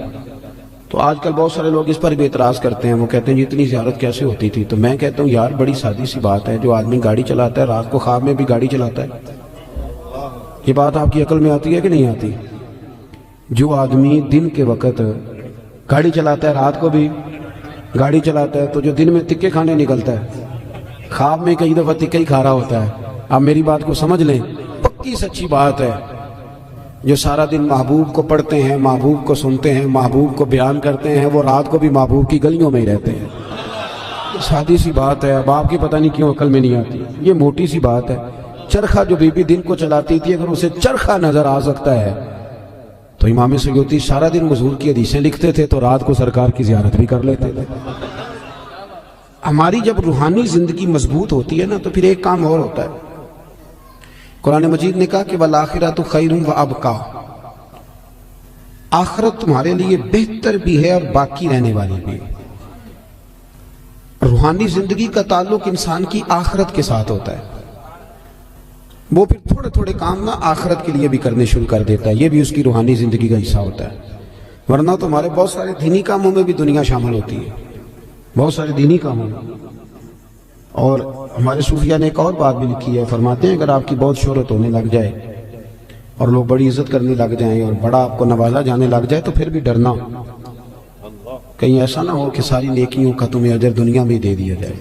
تو آج کل بہت سارے لوگ اس پر بھی اعتراض کرتے ہیں، وہ کہتے ہیں جی اتنی زیارت کیسے ہوتی تھی؟ تو میں کہتا ہوں یار بڑی سادی سی بات ہے، جو آدمی گاڑی چلاتا ہے رات کو خواب میں بھی گاڑی چلاتا ہے، یہ بات آپ کی عقل میں آتی ہے کہ نہیں آتی؟ جو آدمی دن کے وقت گاڑی چلاتا ہے رات کو بھی گاڑی چلاتا ہے، تو جو دن میں تکے کھانے نکلتا ہے خواب میں کئی دفعہ تکے ہی کھا رہا ہوتا ہے۔ آپ میری بات کو سمجھ لیں، پکی سچی بات ہے۔ جو سارا دن محبوب کو پڑھتے ہیں، محبوب کو سنتے ہیں، محبوب کو بیان کرتے ہیں، وہ رات کو بھی محبوب کی گلیوں میں ہی رہتے ہیں۔ سادی سی بات ہے، اب آپ کی پتہ نہیں کیوں عقل میں نہیں آتی، یہ موٹی سی بات ہے۔ چرخہ جو بی بی دن کو چلاتی تھی، اگر اسے چرخہ نظر آ سکتا ہے تو امام سیوطی سارا دن حضور کی حدیثیں لکھتے تھے تو رات کو سرکار کی زیارت بھی کر لیتے تھے۔ ہماری جب روحانی زندگی مضبوط ہوتی ہے نا تو پھر ایک کام اور ہوتا ہے۔ قرآن مجید نے کہا کہ وَالْآخِرَةُ خَيْرٌ وَأَبْقَىٰ، آخرت تمہارے لیے بہتر بھی ہے اور باقی رہنے والی بھی۔ روحانی زندگی کا تعلق انسان کی آخرت کے ساتھ ہوتا ہے. وہ پھر تھوڑے تھوڑے کام نا آخرت کے لیے بھی کرنے شروع کر دیتا ہے. یہ بھی اس کی روحانی زندگی کا حصہ ہوتا ہے. ورنہ تو ہمارے بہت سارے دینی کاموں میں بھی دنیا شامل ہوتی ہے, بہت سارے دینی کاموں میں. اور ہمارے صوفیہ نے ایک اور بات بھی لکھی ہے, فرماتے ہیں اگر آپ کی بہت شہرت ہونے لگ جائے اور لوگ بڑی عزت کرنے لگ جائیں اور بڑا آپ کو نوازا جانے لگ جائے تو پھر بھی ڈرنا, کہیں ایسا نہ ہو کہ ساری نیکیوں کا تمہیں اجر دنیا میں دے دیا جائے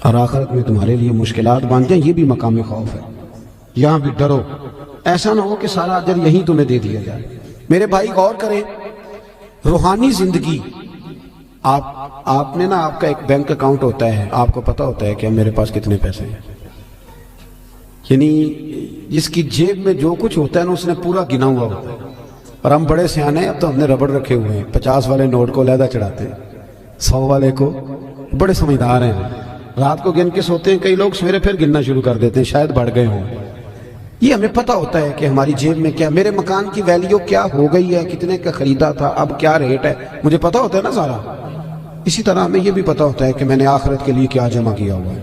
اور آخرت میں تمہارے لیے مشکلات بن جائیں. یہ بھی مقام خوف ہے, یہاں بھی ڈرو, ایسا نہ ہو کہ سارا اجر یہیں تمہیں دے دیا جائے. میرے بھائی غور کریں, روحانی زندگی آپ نے نا, آپ کا ایک بینک اکاؤنٹ ہوتا ہے, آپ کو پتا ہوتا ہے کہ میرے پاس کتنے پیسے ہیں, یعنی جس کی جیب میں جو کچھ ہوتا ہے نا اس نے پورا گنا ہوا ہوتا ہے. اور ہم بڑے سیانے ہیں, اب تو ہم نے ربڑ رکھے ہوئے ہیں, 50 والے نوٹ کو علیحدہ چڑھاتے ہیں, 100 والے کو, بڑے سمجھدار ہیں. رات کو گن کے سوتے ہیں, کئی لوگ سویرے پھر گننا شروع کر دیتے ہیں, شاید بڑھ گئے ہوں. یہ ہمیں پتہ ہوتا ہے کہ ہماری جیب میں کیا, میرے مکان کی ویلیو کیا ہو گئی ہے, کتنے کا خریدا تھا, اب کیا ریٹ ہے, مجھے پتہ ہوتا ہے نا سارا. اسی طرح ہمیں یہ بھی پتہ ہوتا ہے کہ میں نے آخرت کے لیے کیا جمع کیا ہوا ہے,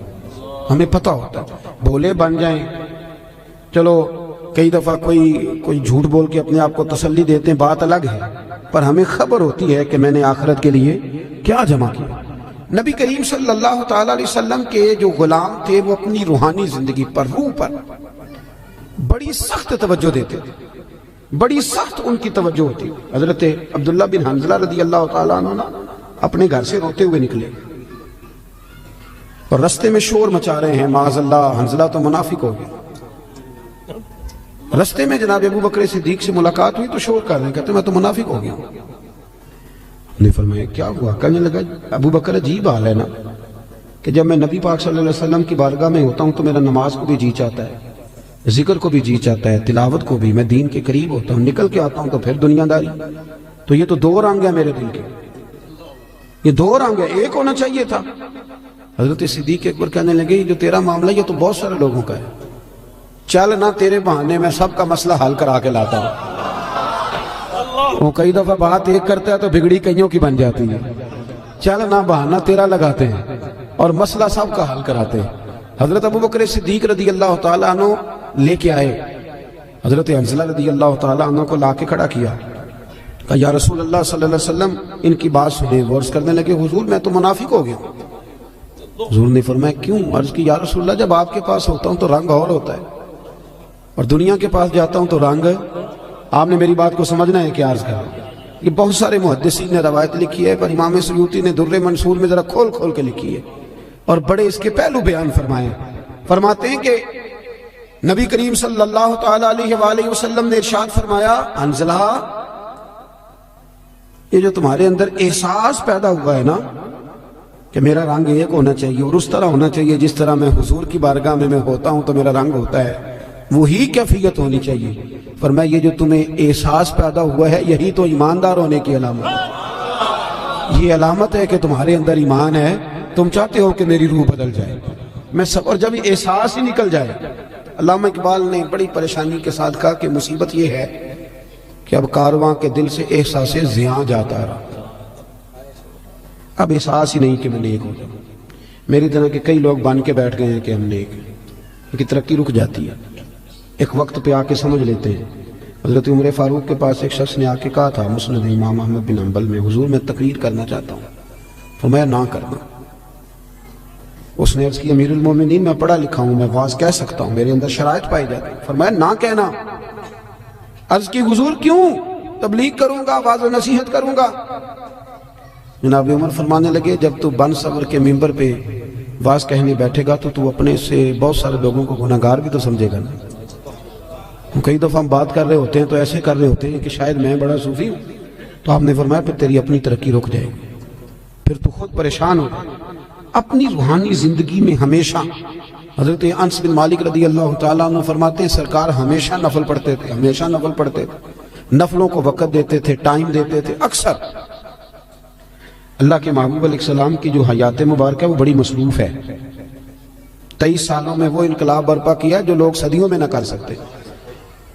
ہمیں پتہ ہوتا ہے. بھولے بن جائیں, چلو کئی دفعہ کوئی جھوٹ بول کے اپنے آپ کو تسلی دیتے ہیں, بات الگ ہے, پر ہمیں خبر ہوتی ہے کہ میں نے آخرت کے لیے کیا جمع کیا. نبی کریم صلی اللہ تعالیٰ علیہ وسلم کے جو غلام تھے وہ اپنی روحانی زندگی پر, روح پر بڑی سخت توجہ دیتے تھے, بڑی سخت ان کی توجہ ہوتی. حضرت عبداللہ بن حنظلہ رضی اللہ تعالیٰ عنہ اپنے گھر سے روتے ہوئے نکلے اور رستے میں شور مچا رہے ہیں, معاذ اللہ حنظلہ تو منافق ہو گیا. رستے میں جناب ابو بکر صدیق سے ملاقات ہوئی تو شور کر رہے ہیں, کہتے ہیں میں تو منافق ہو گیا ہوں. نے فرمایا کیا ہوا؟ کہنے لگا ابو بکر عجیب حال ہے نا کہ جب میں نبی پاک صلی اللہ علیہ وسلم کی بارگاہ میں ہوتا ہوں تو میرا نماز کو بھی جی چاہتا ہے, ذکر کو بھی جی چاہتا ہے, تلاوت کو بھی, میں دین کے قریب ہوتا ہوں, نکل کے آتا ہوں تو پھر دنیا داری. تو یہ تو 2 رنگ ہے میرے دل کے, یہ 2 رنگ ہے, ایک ہونا چاہیے تھا. حضرت صدیق اکبر کہنے لگے یہ جو تیرا معاملہ یہ تو بہت سارے لوگوں کا ہے, چل نہ تیرے بہانے میں سب کا مسئلہ حل کرا کے لاتا ہوں. وہ کئی دفعہ بات ایک کرتا ہے تو بگڑی کئیوں کی بن جاتی ہے, چل نہ بہانہ تیرا لگاتے ہیں اور مسئلہ سب کا حل کراتے ہیں. حضرت ابو بکر صدیق رضی اللہ تعالیٰ عنہ لے کے آئے, حضرت حنظلہ رضی اللہ تعالیٰ عنہ کو لا کے کھڑا کیا, کہا یا رسول اللہ صلی اللہ علیہ وسلم ان کی بات سنیں. وہ عرض کرنے لگے حضور میں تو منافق ہو گیا. حضور نے فرمایا کیوں؟ عرض کی یا رسول اللہ جب آپ کے پاس ہوتا ہوں تو رنگ اور ہوتا ہے اور دنیا کے پاس جاتا ہوں تو رنگ. آپ نے میری بات کو سمجھنا ہے کہ عرض کر. یہ بہت سارے محدثین نے روایت لکھی ہے, پر امام سیوطی نے در منصور میں ذرا کھول کھول کے لکھی ہے اور بڑے اس کے پہلو بیان فرمائے. فرماتے ہیں کہ نبی کریم صلی اللہ تعالیٰ علیہ وآلہ وسلم نے ارشاد فرمایا حنظلہ یہ جو تمہارے اندر احساس پیدا ہوا ہے نا کہ میرا رنگ ایک ہونا چاہیے اور اس طرح ہونا چاہیے جس طرح میں حضور کی بارگاہ میں ہوتا ہوں تو میرا رنگ ہوتا ہے, وہی کیفیت ہونی چاہیے. فرمایا یہ جو تمہیں احساس پیدا ہوا ہے یہی تو ایماندار ہونے کی علامت ہے. یہ علامت ہے کہ تمہارے اندر ایمان ہے, تم چاہتے ہو کہ میری روح بدل جائے. میں سب, اور جب احساس ہی نکل جائے. علامہ اقبال نے بڑی پریشانی کے ساتھ کہا کہ مصیبت یہ ہے کہ اب کارواں کے دل سے احساس زیاں جاتا رہا, اب احساس ہی نہیں کہ میں نیک ہو جاؤں. میری طرح کے کئی لوگ بن کے بیٹھ گئے ہیں کہ ہم نیک ہیں, ان کی ترقی رک جاتی ہے, ایک وقت پہ آ کے سمجھ لیتے ہیں. حضرت عمر فاروق کے پاس ایک شخص نے آ کے کہا تھا مسند امام احمد بن حنبل میں, حضور میں تقریر کرنا چاہتا ہوں. فرمایا نہ کرنا. اس نے عرض کی امیر المومنین میں پڑھا لکھا ہوں, میں واعظ کہہ سکتا ہوں, میرے اندر شرائط پائی جاتی. فرمایا نہ کہنا. عرض کی حضور کیوں؟ تبلیغ کروں گا, واعظ و نصیحت کروں گا. جناب عمر فرمانے لگے جب تو بن صبر کے ممبر پہ واعظ کہنے بیٹھے گا تو اپنے سے بہت سارے لوگوں کو گناہگار بھی تو سمجھے گا نا. کئی دفعہ ہم بات کر رہے ہوتے ہیں تو ایسے کر رہے ہوتے ہیں کہ شاید میں بڑا صوفی ہوں. تو آپ نے فرمایا پھر تیری اپنی ترقی رک جائے گی, پھر تو خود پریشان ہو جائے. اپنی روحانی زندگی میں ہمیشہ حضرت انس بن مالک رضی اللہ تعالیٰ عنہ فرماتے ہیں سرکار ہمیشہ نفل پڑھتے تھے, ہمیشہ نفل پڑھتے تھے, نفلوں کو وقت دیتے تھے, ٹائم دیتے تھے. اکثر اللہ کے محبوب علیہ السلام کی جو حیات مبارکہ وہ بڑی مصروف ہے. 23 سالوں میں وہ انقلاب برپا کیا جو لوگ صدیوں میں نہ کر سکتے.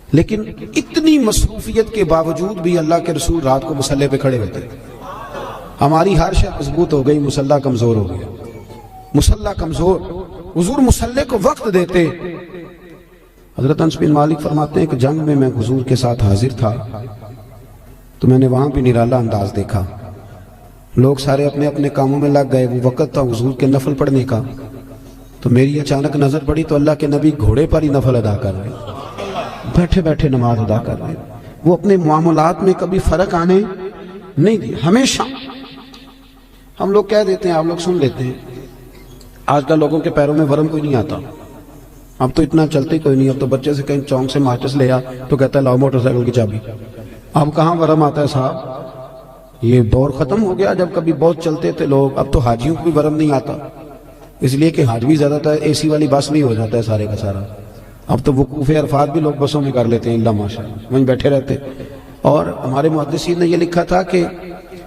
لیکن اتنی مصروفیت کے باوجود بھی اللہ کے رسول رات کو مصلی پہ کھڑے ہوتے. ہماری ہر شے مضبوط ہو گئی، مسلح کمزور ہو گیا، مسلح کمزور۔ حضور مسلح کو وقت دیتے۔ حضرت انس بن مالک فرماتے ہیں کہ جنگ میں حضور کے ساتھ حاضر تھا تو میں نے وہاں بھی نرالا انداز دیکھا، لوگ سارے اپنے اپنے کاموں میں لگ گئے، وہ وقت تھا حضور کے نفل پڑھنے کا، تو میری اچانک نظر پڑی تو اللہ کے نبی گھوڑے پر ہی نفل ادا کر رہے، بیٹھے بیٹھے نماز ادا کر رہے۔ وہ اپنے معاملات میں کبھی فرق آنے نہیں دی، ہمیشہ۔ ہم لوگ کہہ دیتے ہیں، آپ لوگ سن لیتے ہیں، آج کل لوگوں کے پیروں میں ورم کوئی نہیں آتا، اب تو اتنا چلتے کوئی نہیں، اب تو بچے سے کہیں چونک سے ماچس لے آ تو کہتا ہے لاؤ موٹر سائیکل کی چابی۔ اب کہاں ورم آتا ہے صاحب، یہ دور ختم ہو گیا جب کبھی بہت چلتے تھے لوگ۔ اب تو حاجیوں کو بھی ورم نہیں آتا، اس لیے کہ حاج بھی زیادہ تر اے سی والی بس میں ہی ہو جاتا ہے سارے کا سارا۔ اب تو وقوف عرفات بھی لوگ بسوں میں کر لیتے ہیں، اللہ ماشاءاللہ، وہیں بیٹھے رہتے۔ اور ہمارے محدثین نے یہ لکھا تھا کہ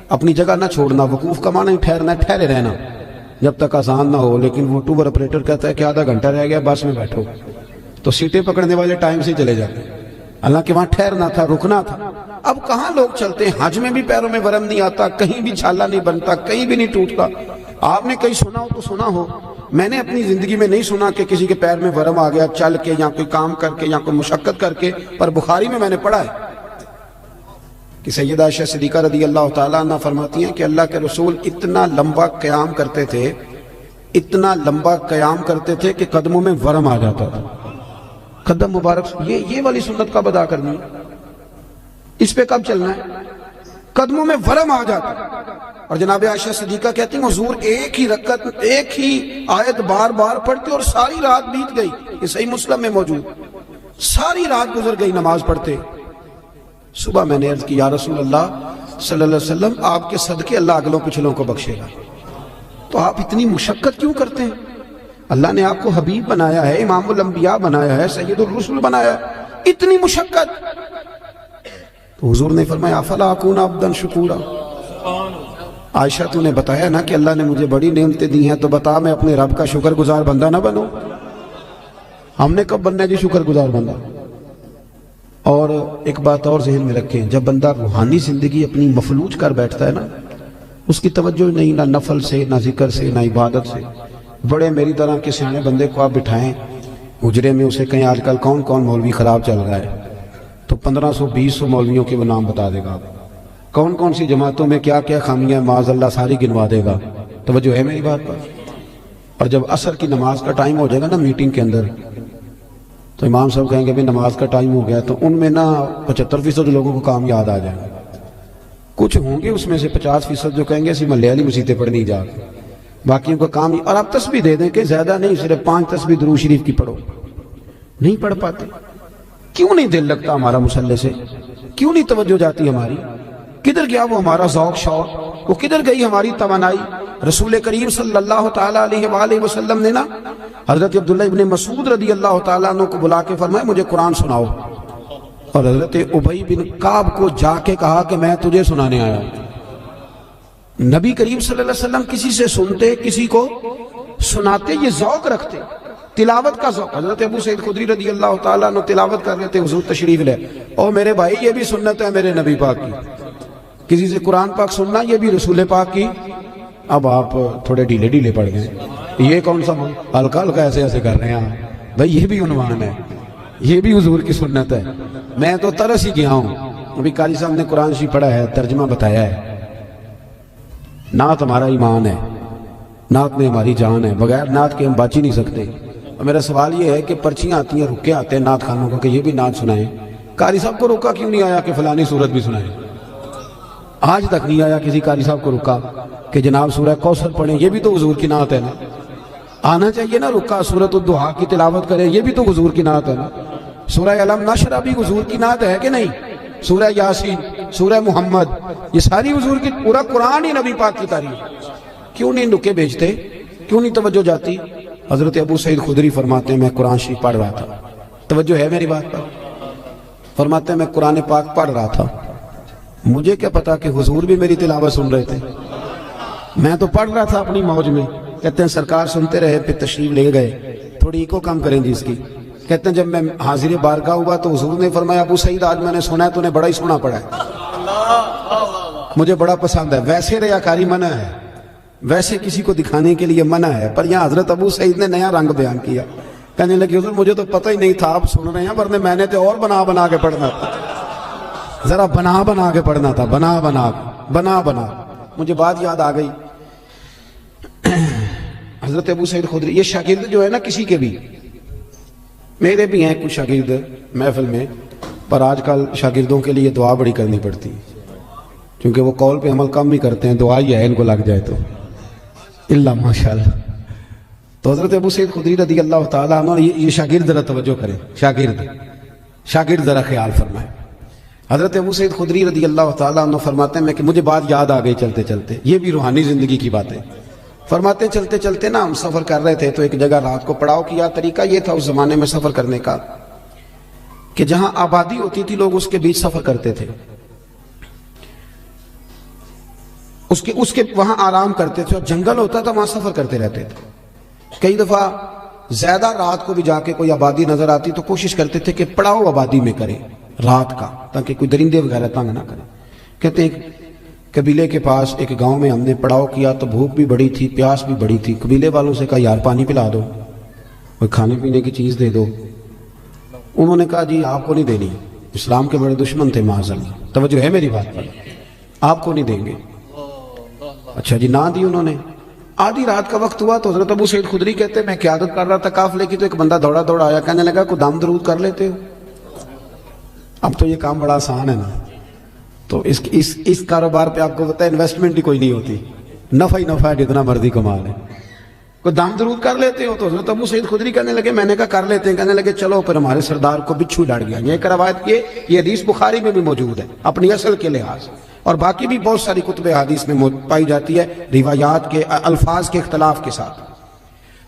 اپنی جگہ نہ چھوڑنا، وقوف کا معنی ٹھہرنا، ٹھہرے رہنا جب تک اذان نہ ہو، لیکن وہ ٹور آپریٹر کہتا ہے کہ آدھا گھنٹہ رہ گیا بس میں بیٹھو، تو سیٹیں پکڑنے والے ٹائم سے چلے جاتے ہیں، حالانکہ وہاں ٹھہرنا تھا، رکنا تھا۔ اب کہاں لوگ چلتے ہیں، حج میں بھی پیروں میں ورم نہیں آتا، کہیں بھی چھالا نہیں بنتا، کہیں بھی نہیں ٹوٹتا۔ آپ نے کہیں سنا ہو تو سنا ہو، میں نے اپنی زندگی میں نہیں سنا کہ کسی کے پیر میں ورم آ گیا چل کے یا کوئی کام کر کے یا کوئی مشقت کر کے، پر بخاری میں نے پڑھا ہے کہ سیدہ عائشہ صدیقہ رضی اللہ تعالیٰ عنہ فرماتی ہیں کہ اللہ کے رسول اتنا لمبا قیام کرتے تھے، اتنا لمبا قیام کرتے تھے کہ قدموں میں ورم آ جاتا تھا۔ قدم مبارک، یہ والی سنت کب ادا کرنی ہے، اس پہ کب چلنا ہے؟ قدموں میں ورم آ جاتا۔ اور جناب عائشہ صدیقہ کہتی ہیں حضور ایک ہی رکعت، ایک ہی آیت بار بار پڑھتے اور ساری رات بیت گئی، یہ صحیح مسلم میں موجود، ساری رات گزر گئی نماز پڑھتے۔ صبح میں نے عرض کی یا رسول اللہ صلی اللہ علیہ وسلم، آپ کے صدقے اللہ اگلوں پچھلوں کو بخشے گا، تو آپ اتنی مشقت کیوں کرتے ہیں؟ اللہ نے آپ کو حبیب بنایا ہے، امام الانبیاء بنایا ہے، سید الرسل بنایا ہے، اتنی مشقت؟ تو حضور نے فرمایا افلا اکون عبدا شکورا، عائشہ تو نے بتایا نا کہ اللہ نے مجھے بڑی نعمتیں دی ہیں، تو بتا میں اپنے رب کا شکر گزار بندہ نہ بنوں؟ ہم نے کب بننا ہے جی شکر گزار بندہ؟ اور ایک بات اور ذہن میں رکھیں، جب بندہ روحانی زندگی اپنی مفلوج کر بیٹھتا ہے نا، اس کی توجہ نہیں نہ نفل سے، نہ ذکر سے، نہ عبادت سے۔ بڑے میری طرح کے سیانے بندے کو آپ بٹھائیں حجرے میں، اسے کہیں آج کل کون کون مولوی خراب چل رہا ہے، تو 1500-2000 مولویوں کے وہ نام بتا دے گا، کون کون سی جماعتوں میں کیا کیا خامیاں معاذ اللہ ساری گنوا دے گا۔ توجہ ہے میری بات پر؟ اور جب عصر کی نماز کا ٹائم ہو جائے گا نا میٹنگ کے اندر، تو امام صاحب کہیں گے بھی نماز کا ٹائم ہو گیا، تو ان میں نا 75% لوگوں کو کام یاد آ جائے گا، کچھ ہوں گے اس میں سے 50% جو کہیں گے اسی محلے والی مسیتیں پڑھنی جا کے، باقیوں کا کام۔ اور آپ تسبیح دے دیں کہ زیادہ نہیں، صرف 5 تسبیح درود شریف کی پڑھو، نہیں پڑھ پاتے۔ کیوں نہیں دل لگتا ہمارا مصلی سے؟ کیوں نہیں توجہ جاتی ہماری؟ کدھر گیا وہ ہمارا ذوق شوق؟ وہ کدھر گئی ہماری توانائی؟ رسول کریم صلی اللہ تعالیٰ علیہ وآلہ وسلم نے نا حضرت عبداللہ ابن مسعود رضی اللہ تعالیٰ عنہ کو بلا کے فرمایا مجھے قرآن سناؤ، اور حضرت ابی بن کعب کو جا کے کہا کہ میں تجھے سنانے آیا ہوں۔ نبی کریم صلی اللہ علیہ وسلم کسی سے سنتے، کسی کو سناتے، یہ ذوق رکھتے، تلاوت کا ذوق۔ حضرت ابو سعید خدری رضی اللہ تعالیٰ عنہ تلاوت کر رہے تھے، حضور تشریف لے، اور میرے بھائی یہ بھی سنت ہے میرے نبی پاک کی، کسی سے قرآن پاک سننا یہ بھی رسول پاک کی۔ اب آپ تھوڑے ڈھیلے ڈھیلے پڑ گئے، یہ کون سا ہلکا ہلکا ایسے ایسے کر رہے ہیں بھائی، یہ بھی عنوان ہے، یہ بھی حضور کی سنت ہے۔ میں تو ترس ہی گیا ہوں، ابھی قاری صاحب نے قرآن شریف پڑھا ہے، ترجمہ بتایا ہے۔ نعت ہمارا ایمان ہے، نعت میں ہماری جان ہے، بغیر نعت کے ہم بچ ہی نہیں سکتے۔ اور میرا سوال یہ ہے کہ پرچیاں آتی ہیں، رکے آتے ہیں نعت خانوں کو کہ یہ بھی نعت سنائیں، قاری صاحب کو روکا کیوں نہیں آیا کہ فلانی سورت بھی سنائیں؟ آج تک نہیں آیا کسی قاری صاحب کو رکا کہ جناب سورہ کوثر پڑھیں، یہ بھی تو حضور کی نعت ہے نا۔ آنا چاہیے نا رکا، سورۃ الضحیٰ کی تلاوت کریں، یہ بھی تو حضور کی نعت ہے نا۔ سورہ علم نشرح بھی حضور کی نعت ہے کہ نہیں؟ سورہ یاسین، سورہ محمد، یہ ساری حضور کی، پورا قرآن ہی نبی پاک کی تعریف۔ کیوں نہیں نکے بیچتے؟ کیوں نہیں توجہ جاتی؟ حضرت ابو سعید خدری فرماتے ہیں میں قرآن شریف پڑھ رہا تھا، توجہ ہے میری بات پر؟ فرماتے ہیں میں قرآن پاک پڑھ رہا تھا، مجھے کیا پتا کہ حضور بھی میری تلاوت سن رہے تھے، میں تو پڑھ رہا تھا اپنی موج میں۔ کہتے ہیں سرکار سنتے رہے، پھر تشریف لے گئے، تھوڑی ایکو کم کریں جی اس کی۔ کہتے ہیں جب میں حاضر بارگاہ ہوا تو حضور نے فرمایا ابو سعید آج میں نے سنا ہے تو نے بڑا ہی سونا پڑا ہے۔ مجھے بڑا پسند ہے. ویسے ریاکاری منع ہے, ویسے کسی کو دکھانے کے لیے منع ہے, پر یہاں حضرت ابو سعید نے نیا رنگ بیان کیا. کہنے لگے حضور مجھے تو پتہ ہی نہیں تھا, آپ سن رہے ہیں, ورنہ میں نے تو اور بنا بنا کے پڑھنا تھا, ذرا بنا بنا کے پڑھنا تھا, بنا بنا. مجھے بات یاد آ گئی, حضرت ابو سعید خدری, یہ شاگرد جو ہے نا کسی کے بھی, میرے بھی ہیں کچھ شاگرد محفل میں, پر آج کل شاگردوں کے لیے دعا بڑی کرنی پڑتی ہے, کیونکہ وہ قول پہ عمل کم بھی کرتے ہیں, دعا ہی ہے ان کو لگ جائے تو اللہ ماشاءاللہ. تو حضرت ابو سعید خدری رضی اللہ تعالیٰ عنہ, یہ شاگرد ذرا توجہ کریں, شاگرد ذرا خیال فرمائیں. حضرت ابو سعید خدری رضی اللہ تعالیٰ عنہ فرماتے ہیں کہ مجھے بات یاد آ گئی چلتے چلتے, یہ بھی روحانی زندگی کی باتیں. فرماتے ہیں چلتے چلتے نا ہم سفر کر رہے تھے, تو ایک جگہ رات کو پڑاؤ کیا. طریقہ یہ تھا اس زمانے میں سفر کرنے کا کہ جہاں آبادی ہوتی تھی لوگ اس کے بیچ سفر کرتے تھے, اس کے وہاں آرام کرتے تھے, اور جنگل ہوتا تھا وہاں سفر کرتے رہتے تھے. کئی دفعہ زیادہ رات کو بھی جا کے کوئی آبادی نظر آتی تو کوشش کرتے تھے کہ پڑاؤ آبادی میں کریں رات کا, تاکہ کوئی درندے وغیرہ تنگ نہ کریں. کہتے ہیں قبیلے کے پاس ایک گاؤں میں ہم نے پڑاؤ کیا تو بھوک بھی بڑی تھی, پیاس بھی بڑی تھی. قبیلے والوں سے کہا یار پانی پلا دو, کوئی کھانے پینے کی چیز دے دو. انہوں نے کہا جی آپ کو نہیں دینی, اسلام کے بڑے دشمن تھے معاذ اللہ, توجہ ہے میری بات پر, آپ کو نہیں دیں گے. اچھا جی, نہ دی انہوں نے. آدھی رات کا وقت ہوا تو حضرت ابو سعید خدری کہتے ہیں میں قیادت کر رہا تھا قافلے کی, تو ایک بندہ دوڑا دوڑا آیا, کہنے لگا کوئی دم درود کر لیتے ہو. اب تو یہ کام بڑا آسان ہے نا, تو اس کاروبار پہ آپ کو پتہ ہے انویسٹمنٹ ہی کوئی نہیں ہوتی, نفع ہی نفع ہے, جتنا مرضی کما لیں. کوئی دم درود کر لیتے ہو؟ تو حضرت ابو سعید خدری کہنے لگے, میں نے کہا کر لیتے ہیں. کہنے لگے چلو, پھر ہمارے سردار کو بچھو لڑ گیا. یہ روایت یہ حدیث بخاری میں بھی موجود ہے اپنی اصل کے لحاظ, اور باقی بھی بہت ساری کتب حدیث میں پائی جاتی ہے, روایات کے الفاظ کے اختلاف کے ساتھ.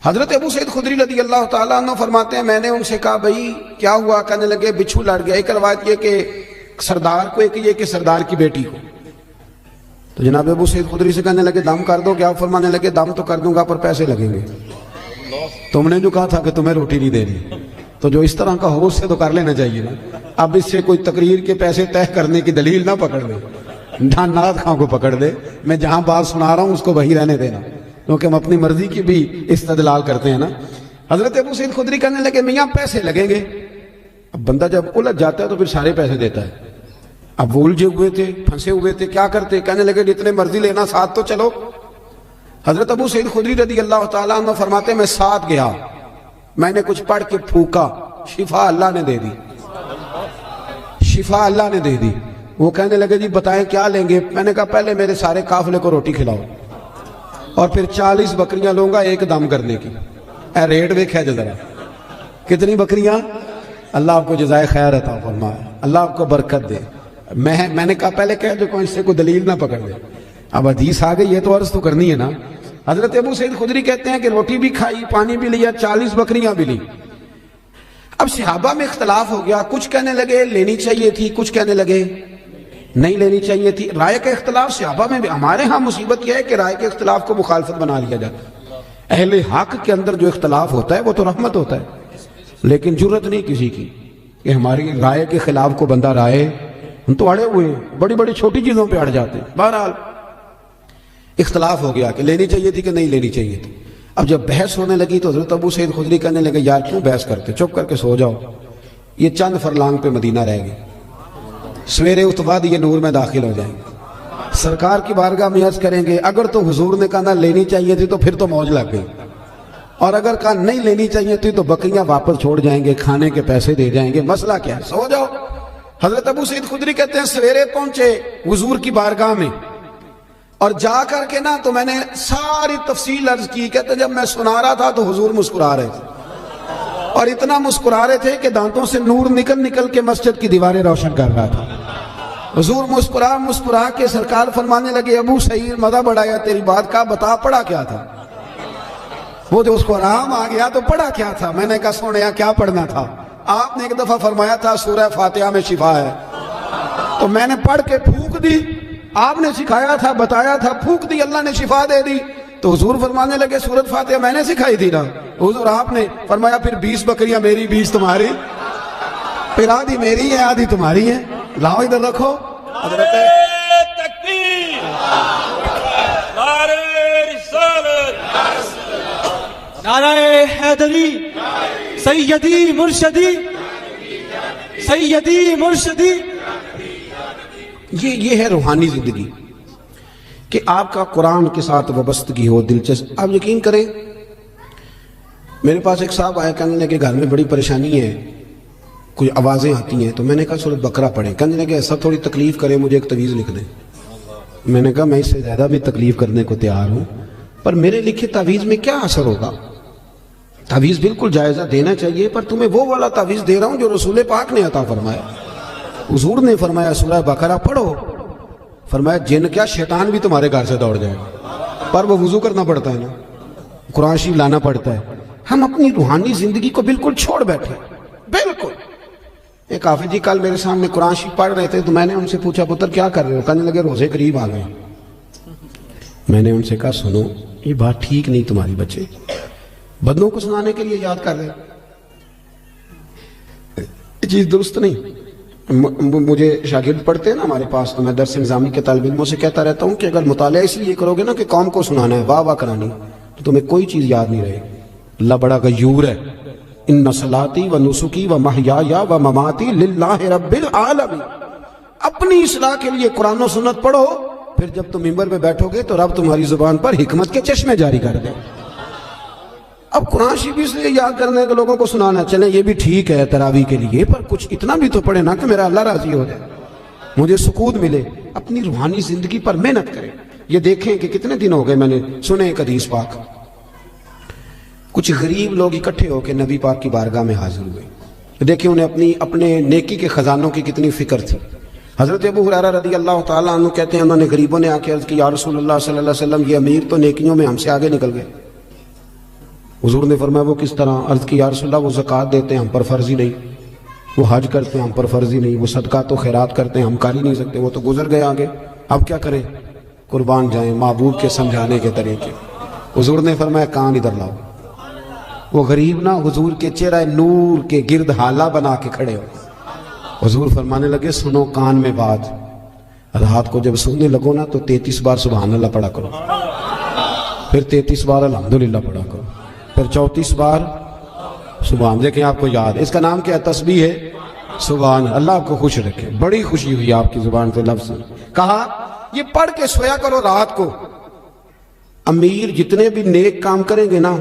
حضرت ابو سعید خدری رضی اللہ تعالیٰ عنہ فرماتے ہیں میں نے ان سے کہا بھائی کیا ہوا؟ کہنے لگے بچھو لڑ گیا. ایک روایت یہ کہ سردار کو, ایک یہ کہ سردار کی بیٹی کو. تو جناب ابو سعید خدری سے کہنے لگے دم کر دو. کیا فرمانے لگے دم تو کر دوں گا پر پیسے لگیں گے. تم نے جو کہا تھا کہ تمہیں روٹی نہیں دینی, تو جو اس طرح کا ہو اس سے تو کر لینا چاہیے نا. اب اس سے کوئی تقریر کے پیسے طے کرنے کی دلیل نہ پکڑ دے, ناد خاں کو پکڑ دے. میں جہاں بات سنا رہا ہوں اس کو وہی رہنے دینا, کیونکہ ہم اپنی مرضی کی بھی استدلال کرتے ہیں نا. حضرت ابو سعید خدری کہنے لگے میاں پیسے لگیں گے. اب بندہ جب الجھ جاتا ہے تو پھر سارے پیسے دیتا ہے. اب وہ الجھے ہوئے تھے, پھنسے ہوئے تھے, کیا کرتے؟ کہنے لگے جتنے مرضی لینا, ساتھ تو چلو. حضرت ابو سعید خدری رضی اللہ تعالیٰ عنہ فرماتے میں ساتھ گیا, میں نے کچھ پڑھ کے پھونکا, شفا اللہ نے دے دی, شفا اللہ نے دے دی. وہ کہنے لگے جی بتائیں کیا لیں گے؟ میں نے کہا پہلے میرے سارے قافلے کو روٹی کھلاؤ, اور پھر 40 بکریاں لوں گا ایک دم کرنے کی. اے ریٹ ویکھا جو ذرا, کتنی بکریاں؟ اللہ آپ کو جزائے خیر عطا فرمائے, اللہ آپ کو برکت دے. میں نے کہا پہلے کہہ دو کوئی اس سے کوئی دلیل نہ پکڑ دے. اب حدیث آ گئی, یہ تو عرض تو کرنی ہے نا. حضرت ابو سعید خدری کہتے ہیں کہ روٹی بھی کھائی, پانی بھی لیا, 40 بکریاں بھی لی. اب صحابہ میں اختلاف ہو گیا, کچھ کہنے لگے لینی چاہیے تھی, کچھ کہنے لگے نہیں لینی چاہیے تھی. رائے کا اختلاف صحابہ میں بھی. ہمارے ہاں مصیبت یہ ہے کہ رائے کے اختلاف کو مخالفت بنا لیا جاتا ہے. اہل حق کے اندر جو اختلاف ہوتا ہے وہ تو رحمت ہوتا ہے, لیکن جرت نہیں کسی کی کہ ہماری رائے کے خلاف کو بندہ رائے. ہم تو اڑے ہوئے ہیں, بڑی بڑی چھوٹی چیزوں پہ اڑ جاتے ہیں. بہرحال اختلاف ہو گیا کہ لینی چاہیے تھی کہ نہیں لینی چاہیے تھی. اب جب بحث ہونے لگی تو حضرت ابو سعید خدری کہنے لگے یار کیوں بحث کرتے, چپ کر کے سو جاؤ. یہ چند فرلانگ پہ مدینہ رہ گئے, سویرے اس بعد یہ نور میں داخل ہو جائیں گے, سرکار کی بارگاہ میں عرض کریں گے. اگر تو حضور نے کہا لینی چاہیے تھی تو پھر تو موج لگ گئی, اور اگر کہا نہیں لینی چاہیے تھی تو بکریاں واپس چھوڑ جائیں گے, کھانے کے پیسے دے جائیں گے. مسئلہ کیا ہے, سو جاؤ. حضرت ابو سعید خدری کہتے ہیں سویرے پہنچے حضور کی بارگاہ میں, اور جا کر کے نا تو میں نے ساری تفصیل عرض کی. کہتے جب میں سنا رہا تھا تو حضور مسکرا رہے تھے, اور اتنا مسکرا رہے تھے کہ دانتوں سے نور نکل کے مسجد کی دیواریں روشن کر رہا تھا. حضور مسکرا کے سرکار فرمانے لگے ابو سعید مزہ بڑھایا تیری بات کا, بتا پڑھا کیا تھا؟ وہ جو اس کو آرام آ گیا تو پڑھا کیا تھا؟ میں نے کہا سونے کیا پڑھنا تھا؟ آپ نے ایک دفعہ فرمایا تھا سورہ فاتحہ میں شفا ہے, تو میں نے پڑھ کے پھونک دی. آپ نے سکھایا تھا, بتایا تھا, پھونک دی, اللہ نے شفا دے دی. تو حضور فرمانے لگے سورۃ فاتحہ میں نے سکھائی تھی نا. حضور آپ نے فرمایا پھر 20 بکریاں میری 20 تمہاری, پھر آدھی میری ہے آدھی تمہاری ہے, لاؤ ادھر رکھو. حضرت نعرہ حیدری، سیدی مرشدی، سیدی مرشدی. یہ ہے روحانی زندگی کہ آپ کا قرآن کے ساتھ وابستگی ہو، دلچسپ. آپ یقین کریں، میرے پاس ایک صاحب آئے، کہنے لگے گھر میں بڑی پریشانی ہے، کوئی آوازیں آتی ہیں. تو میں نے کہا سورۃ بقرہ پڑھیں. کہنے لگے ایسا تھوڑی تکلیف کرے، مجھے ایک تعویذ لکھ دیں. میں نے کہا میں اس سے زیادہ بھی تکلیف کرنے کو تیار ہوں، پر میرے لکھے تعویذ میں کیا اثر ہوگا؟ تعویذ بالکل جائزہ دینا چاہیے، پر تمہیں وہ والا تعویذ دے رہا ہوں جو رسول پاک نے عطا فرمایا. حضور نے فرمایا سورہ بقرہ پڑھو، فرمایا جن کیا شیطان بھی تمہارے گھر سے دوڑ جائے گا. پر وہ وضو کرنا پڑتا ہے نا، قرآن شریف لانا پڑتا ہے. ہم اپنی روحانی زندگی کو بالکل چھوڑ بیٹھے، بالکل. ایک حافظ جی کل میرے سامنے قرآن شریف پڑھ رہے تھے، تو میں نے ان سے پوچھا پتر کیا کر رہے ہو؟ کہنے لگے روزے قریب آ گئے. میں نے ان سے کہا سنو، یہ بات ٹھیک نہیں تمہاری بچے، بدنوں کو سنانے کے لیے یاد کر رہے، یہ چیز درست نہیں. مجھے شاگرد پڑھتے ہیں نا ہمارے پاس، تو میں درس نظامی کے طالب علموں سے کہتا رہتا ہوں کہ اگر مطالعہ اس لیے کرو گے نا کہ قوم کو سنانا ہے، واہ واہ کرانی، تو تمہیں کوئی چیز یاد نہیں رہے. اللہ بڑا غیور ہے. ان صلاتی و نسکی و محیایا و مماتی للہ رب العالمین. اپنی اصلاح کے لیے قرآن و سنت پڑھو، پھر جب تم ممبر پہ بیٹھو گے تو رب تمہاری زبان پر حکمت کے چشمے جاری کر دے. اب قرآن شریف اس لیے یاد کرنے کے لوگوں کو سنانا، چلیں یہ بھی ٹھیک ہے تراویح کے لیے، پر کچھ اتنا بھی تو پڑھے نا کہ میرا اللہ راضی ہو جائے، مجھے سکون ملے. اپنی روحانی زندگی پر محنت کریں. یہ دیکھیں کہ کتنے دن ہو گئے میں نے سنے ایک حدیث پاک، کچھ غریب لوگ اکٹھے ہو کے نبی پاک کی بارگاہ میں حاضر ہوئے. دیکھیں انہیں اپنے نیکی کے خزانوں کی کتنی فکر تھی. حضرت ابو ہریرہ رضی اللہ تعالیٰ عنہ کہتے ہیں انہوں نے غریبوں نے آ کے عرض کی یا رسول اللہ صلی اللہ علیہ وسلم، یہ امیر تو نیکیوں میں ہم سے آگے نکل گئے. حضور نے فرمایا وہ کس طرح؟ عرض کی یا رسول اللہ وہ زکوٰۃ دیتے ہیں ہم پر فرض ہی نہیں، وہ حج کرتے ہیں ہم پر فرض ہی نہیں، وہ صدقات و خیرات کرتے ہیں ہم کر ہی نہیں سکتے، وہ تو گزر گئے آگے، اب کیا کریں؟ قربان جائیں محبوب کے سمجھانے کے طریقے. حضور نے فرمایا کان ادھر لاؤ. وہ غریب نا حضور کے چہرہ نور کے گرد حالہ بنا کے کھڑے ہو. حضور فرمانے لگے سنو کان میں بات، رات کو جب سننے لگو نا تو 33 بار سبحان اللہ پڑھا کرو، پھر 33 بار الحمدللہ پڑھا کرو، پھر 34 بار سبحان. دیکھیں آپ کو یاد، اس کا نام کیا ہے؟ تسبیح ہے سبحان. اللہ آپ کو خوش رکھے. بڑی خوشی ہوئی آپ کی زبان سے لفظ کہا یہ پڑھ کے سویا کرو رات کو. امیر جتنے بھی نیک کام کریں گے نا،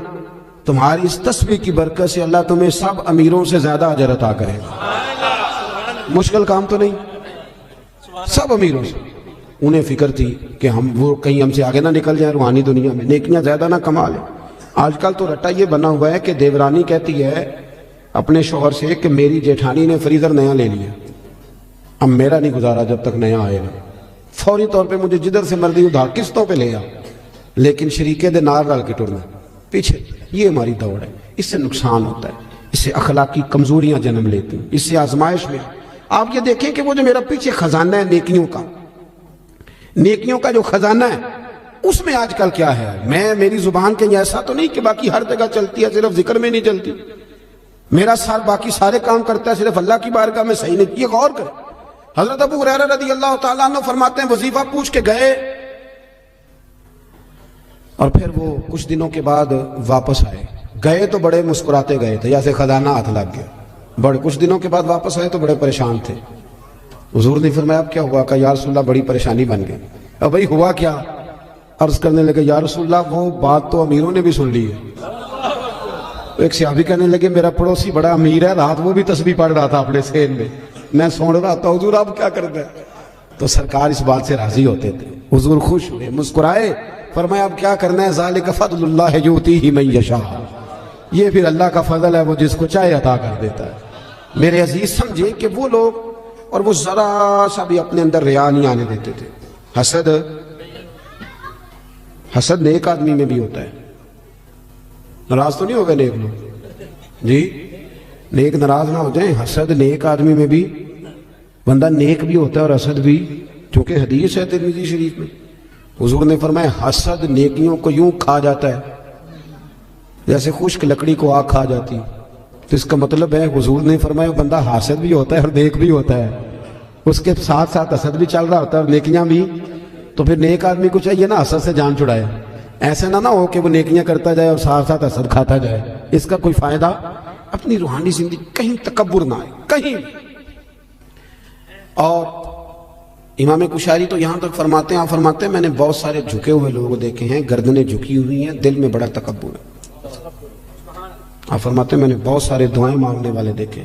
تمہاری اس تسبیح کی برکت سے اللہ تمہیں سب امیروں سے زیادہ اجر عطا کرے گا. مشکل کام تو نہیں، سب امیروں سے. انہیں فکر تھی کہ وہ کہیں ہم سے آگے نہ نکل جائیں روحانی دنیا میں، نیکیاں زیادہ نہ کما لیں. آج کل تو رٹا یہ بنا ہوا ہے کہ دیورانی کہتی ہے اپنے شوہر سے کہ میری جیٹھانی نے فریزر نیا لے لیا، اب میرا نہیں گزارا جب تک نیا آئے گا، فوری طور پہ مجھے جدھر سے مرضی ادھار قسطوں پہ لے آ، لیکن شریکے دے نار ڈال کے ٹرنا پیچھے. یہ ہماری دوڑ ہے. اس سے نقصان ہوتا ہے، اس سے اخلاقی کمزوریاں جنم لیتی ہیں، اس سے آزمائش میں. آپ یہ دیکھیں کہ وہ جو میرا پیچھے خزانہ ہے نیکیوں کا جو خزانہ ہے، اس میں آج کل کیا ہے؟ میری زبان کے ایسا تو نہیں کہ باقی ہر جگہ چلتی ہے، صرف ذکر میں نہیں چلتی. میرا سر باقی سارے کام کرتا ہے، صرف اللہ کی بارگاہ میں صحیح نہیں. یہ غور کریں. حضرت ابو ہریرہ رضی اللہ تعالیٰ عنہ فرماتے ہیں وظیفہ پوچھ کے گئے، اور پھر وہ کچھ دنوں کے بعد واپس آئے. گئے تو بڑے مسکراتے گئے تھے، جیسے خزانہ ہاتھ لگ گیا. بڑے کچھ دنوں کے بعد واپس آئے تو بڑے پریشان تھے. حضور نے فرمایا اب کیا ہوا؟ کہ یا رسول اللہ بڑی پریشانی بن گئی. اب بھائی ہوا کیا؟ عرض کرنے لگے یا رسول اللہ وہ بات تو امیروں نے بھی سن لی ہے. ایک صحابی کہنے لگے میرا پڑوسی بڑا امیر ہے، رات وہ بھی تسبیح پڑھ رہا تھا اپنے سین میں، میں سن رہا تھا، حضور آپ کیا کرتے ہیں؟ تو سرکار اس بات سے راضی ہوتے تھے. حضور خوش ہوئے، مسکرائے، فرمایا اب کیا کرنا ہے؟ ذالک فضل اللہ یؤتیہ من یشاء. یہ پھر اللہ کا فضل ہے، وہ جس کو چاہے عطا کر دیتا ہے. میرے عزیز سمجھے کہ وہ لوگ، اور وہ ذرا سا بھی اپنے اندر ریا نہیں آنے دیتے تھے. حسد نیک آدمی میں بھی ہوتا ہے. ناراض تو نہیں ہو گئے نیک لوگ جی؟ نیک ناراض نہ ہو جائیں. حسد نیک آدمی میں بھی، بندہ نیک بھی ہوتا ہے اور حسد بھی، چونکہ حدیث ہے ترمذی شریف میں. حضور نے فرمایا حسد نیکیوں کو یوں کھا جاتا ہے جیسے خشک لکڑی کو آگ کھا جاتی. تو اس کا مطلب ہے حضور نے فرمایا بندہ حاسد بھی ہوتا ہے اور نیک بھی ہوتا ہے، اس کے ساتھ ساتھ حسد بھی چل رہا ہوتا ہے اور نیکیاں بھی. تو پھر نیک آدمی کو چاہیے نا حسد سے جان چھڑائے. ایسا نہ ہو کہ وہ نیکیاں کرتا جائے اور ساتھ ساتھ حسد کھاتا جائے، اس کا کوئی فائدہ اپنی روحانی زندگی کہیں تکبر نہ آئے کہیں بھی۔ اور امام کشاری تو یہاں تک فرماتے ہیں، آپ فرماتے ہیں میں نے بہت سارے جھکے ہوئے لوگ دیکھے ہیں، گردنیں جھکی ہوئی ہیں، دل میں بڑا تکبر ہے۔ آپ فرماتے ہیں میں نے بہت سارے دعائیں مانگنے والے دیکھے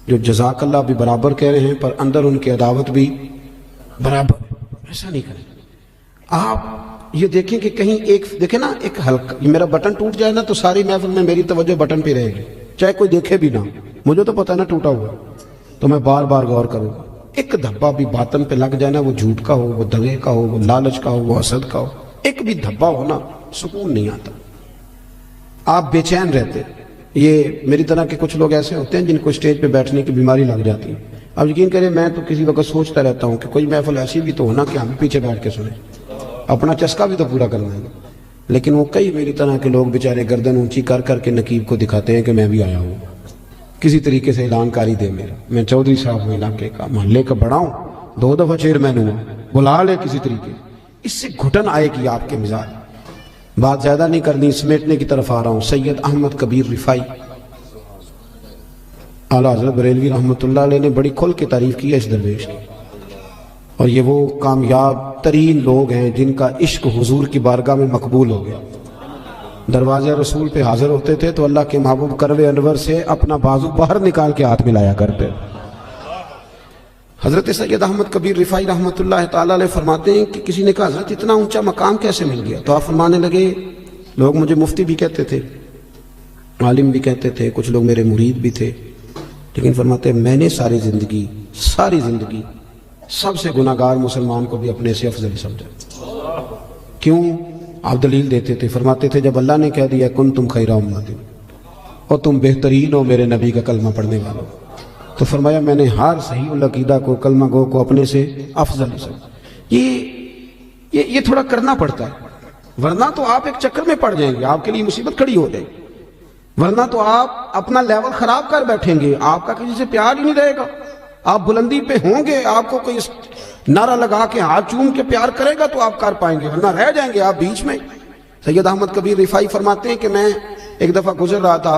جو جزاک اللہ بھی برابر کہہ رہے ہیں پر اندر ان کی عداوت بھی برابر۔ ایسا نہیں کریں۔ آپ یہ دیکھیں کہ کہیں ایک دیکھیں نا، ایک ہلکا یہ میرا بٹن ٹوٹ جائے نا تو ساری محفل میں میری توجہ بٹن پہ رہے گی، چاہے کوئی دیکھے بھی نہ، مجھے تو پتہ نا ٹوٹا ہوا، تو میں بار بار غور کروں گا۔ ایک دھبا بھی باطن پہ لگ جائے نا، وہ جھوٹ کا ہو، وہ دغے کا ہو، وہ لالچ کا ہو، وہ حسد کا ہو، ایک بھی دھبا ہو نا، سکون نہیں آتا، آپ بے چین رہتے۔ یہ میری طرح کے کچھ لوگ ایسے ہوتے ہیں جن کو اسٹیج پہ بیٹھنے کی بیماری لگ جاتی ہے۔ اب یقین کریں میں تو کسی وقت سوچتا رہتا ہوں کہ کوئی محفل ایسی بھی تو ہونا کہ ہم پیچھے بیٹھ کے سنیں، اپنا چسکا بھی تو پورا کرنا ہے۔ لیکن وہ کئی میری طرح کے لوگ بیچارے گردن اونچی کر کر کے نقیب کو دکھاتے ہیں کہ میں بھی آیا ہوں، کسی طریقے سے اعلان کاری دے میرا، میں چودھری صاحب ہوں، علاقے کا محلے کا بڑا ہوں، 2 دفعہ چیئرمین ہوا، بلا لے کسی طریقے۔ اس سے گھٹن آئے گی آپ کے مزاج۔ بات زیادہ نہیں کرنی، سمیٹنے کی طرف آ رہا ہوں۔ سید احمد کبیر رفاعی اعلیٰ حضرت بریلوی رحمۃ اللہ علیہ نے بڑی کھل کے تعریف کی ہے اس درویش کی، اور یہ وہ کامیاب ترین لوگ ہیں جن کا عشق حضور کی بارگاہ میں مقبول ہو گیا۔ دروازے رسول پہ حاضر ہوتے تھے تو اللہ کے محبوب کروے انور سے اپنا بازو باہر نکال کے ہاتھ ملایا کرتے۔ حضرت سید احمد کبیر رفاعی رحمۃ اللہ تعالی علیہ فرماتے ہیں کہ کسی نے کہا حضرت اتنا اونچا مقام کیسے مل گیا؟ تو آپ فرمانے لگے لوگ مجھے مفتی بھی کہتے تھے، عالم بھی کہتے تھے، کچھ لوگ میرے مرید بھی تھے، لیکن فرماتے ہیں میں نے ساری زندگی سب سے گناہگار مسلمان کو بھی اپنے سے افضل سمجھا۔ کیوں؟ آپ دلیل دیتے تھے، فرماتے تھے جب اللہ نے کہہ دیا کن تم خیر امت اور تم بہترین ہو میرے نبی کا کلمہ پڑھنے والوں، تو فرمایا میں نے ہر صحیح العقیدہ کو، کلمہ گو کو اپنے سے افضل سمجھا۔ یہ تھوڑا کرنا پڑتا ہے، ورنہ تو آپ ایک چکر میں پڑ جائیں گے، آپ کے لیے مصیبت کھڑی ہو جائے گی، ورنہ تو آپ اپنا لیول خراب کر بیٹھیں گے، آپ کا کسی سے پیار ہی نہیں رہے گا۔ آپ بلندی پہ ہوں گے، آپ کو کوئی نعرہ لگا کے ہاتھ چوم کے پیار کرے گا تو آپ کر پائیں گے، ورنہ رہ جائیں گے آپ بیچ میں۔ سید احمد کبیر رفاعی فرماتے ہیں کہ میں ایک دفعہ گزر رہا تھا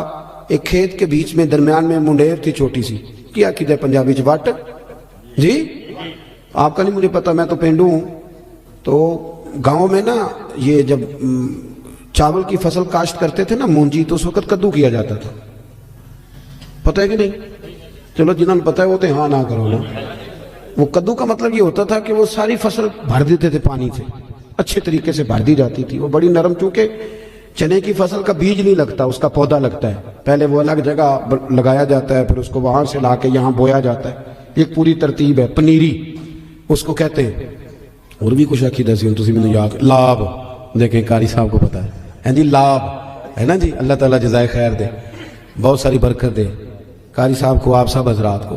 ایک کھیت کے بیچ میں، درمیان میں منڈیر تھی چھوٹی سی، کیا کہتے ہیں پنجابی چ وٹ جی، آپ کا نہیں مجھے پتا، میں تو پینڈو ہوں۔ تو گاؤں میں نا یہ جب چاول کی فصل کاشت کرتے تھے نا مونجی، تو اس وقت کدو کیا جاتا تھا، پتہ ہے کہ نہیں؟ چلو جنہوں نے پتہ ہے وہ تو ہاں نہ کرو نا۔ وہ کدو کا مطلب یہ ہوتا تھا کہ وہ ساری فصل بھر دیتے تھے پانی سے، اچھے طریقے سے بھر دی جاتی تھی، وہ بڑی نرم، چونکہ چنے کی فصل کا بیج نہیں لگتا، اس کا پودا لگتا ہے، پہلے وہ الگ جگہ لگایا جاتا ہے، پھر اس کو وہاں سے لا کے یہاں بویا جاتا ہے، ایک پوری ترتیب ہے، پنیری اس کو کہتے ہیں۔ اور بھی کچھ عقیدہ سی تسی مجھے یاد، لاب، دیکھیں قاری صاحب کو پتا ہے جی، لاب ہے نا جی، اللہ تعالیٰ جزائے خیر دے، بہت ساری برکت دے قاری صاحب کو، آپ سب حضرات کو۔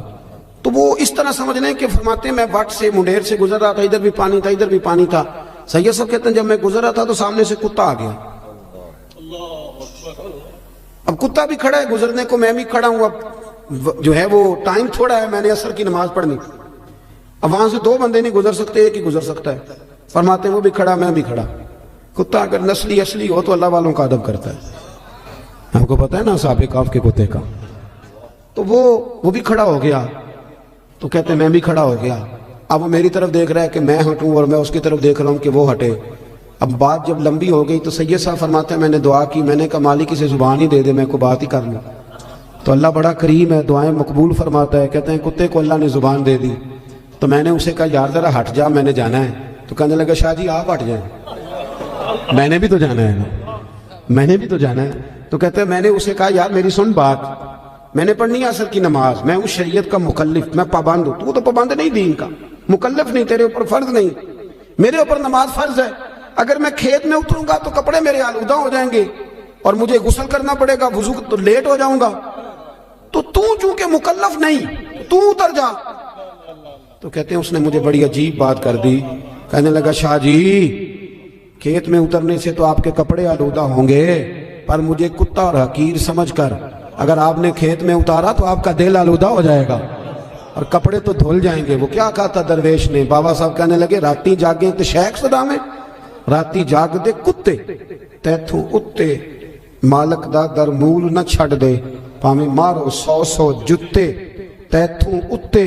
تو وہ اس طرح سمجھ لیں کہ فرماتے ہیں میں وٹ سے منڈیر سے گزر رہا تھا، ادھر بھی پانی تھا ادھر بھی پانی تھا۔ سید صاحب کہتے ہیں جب میں گزر رہا تھا تو سامنے سے کتا آ گیا، اب کتا بھی کھڑا ہے گزرنے کو، میں بھی کھڑا ہوں، اب جو ہے وہ ٹائم تھوڑا ہے، میں نے عصر کی نماز پڑھنی، اب وہاں سے 2 بندے نہیں گزر سکتے، ایک ہی گزر سکتا ہے۔ فرماتے ہیں وہ بھی کھڑا میں بھی کھڑا۔ کتا اگر نسلی اصلی ہو تو اللہ والوں کا ادب کرتا ہے، آپ کو پتا ہے نا صاحب کاف کے کتے کا۔ تو وہ بھی کھڑا ہو گیا، تو کہتے ہیں میں بھی کھڑا ہو گیا، اب وہ میری طرف دیکھ رہا ہے کہ میں ہٹوں اور میں اس کی طرف دیکھ رہا ہوں کہ وہ ہٹے۔ اب بات جب لمبی ہو گئی تو سید صاحب فرماتے ہیں میں نے دعا کی، میں نے کہا مالک اسے زبان ہی دے دے، میں کو بات ہی کر لوں۔ تو اللہ بڑا کریم ہے، دعائیں مقبول فرماتا ہے۔ کہتے ہیں کتے کو اللہ نے زبان دے دی، تو میں نے اسے کہا یار ذرا ہٹ جا، میں نے جانا ہے۔ تو کہنے لگا شاہ جی آپ ہٹ جائیں، میں نے بھی تو جانا ہے، میں نے بھی تو جانا ہے۔ تو کہتے ہیں میں نے اسے کہا یار میری سن بات، میں نے پڑھنی ہے عصر کی نماز، میں اس شریعت کا مکلف، میں پابند ہوں، تو پابند نہیں دین کا، مکلف نہیں، تیرے اوپر فرض نہیں، میرے اوپر نماز فرض ہے۔ اگر میں کھیت میں اتروں گا تو کپڑے میرے آلودہ ہو جائیں گے اور مجھے غسل کرنا پڑے گا، وضو تو لیٹ ہو جاؤں گا، تو چونکہ مکلف نہیں تو اتر جا۔ تو کہتے ہیں اس نے مجھے بڑی عجیب بات کر دی، کہنے لگا شاہ جی کھیت میں اترنے سے تو آپ کے کپڑے آلودہ ہوں گے، پر مجھے کتا اور حقیر سمجھ کر اگر آپ نے کھیت میں اتارا تو آپ کا دل آلودہ ہو جائے گا اور کپڑے تو دھل جائیں گے۔ وہ کیا کہا تھا درویش نے؟ بابا صاحب کہنے لگے راتی جاگیں تو شیخ صدا میں، ਰਾਤੀ ਜਾਗਦੇ ਕੁੱਤੇ ਤੈਥੋਂ ਉੱਤੇ ਮਾਲਕ ਦਾ ਦਰ ਮੂਲ ਨਾ ਛੱਡ ਦੇ ਭਾਵੇਂ ਮਾਰੋ 100 ਜੁੱਤੇ ਤੈਥੋਂ ਉੱਤੇ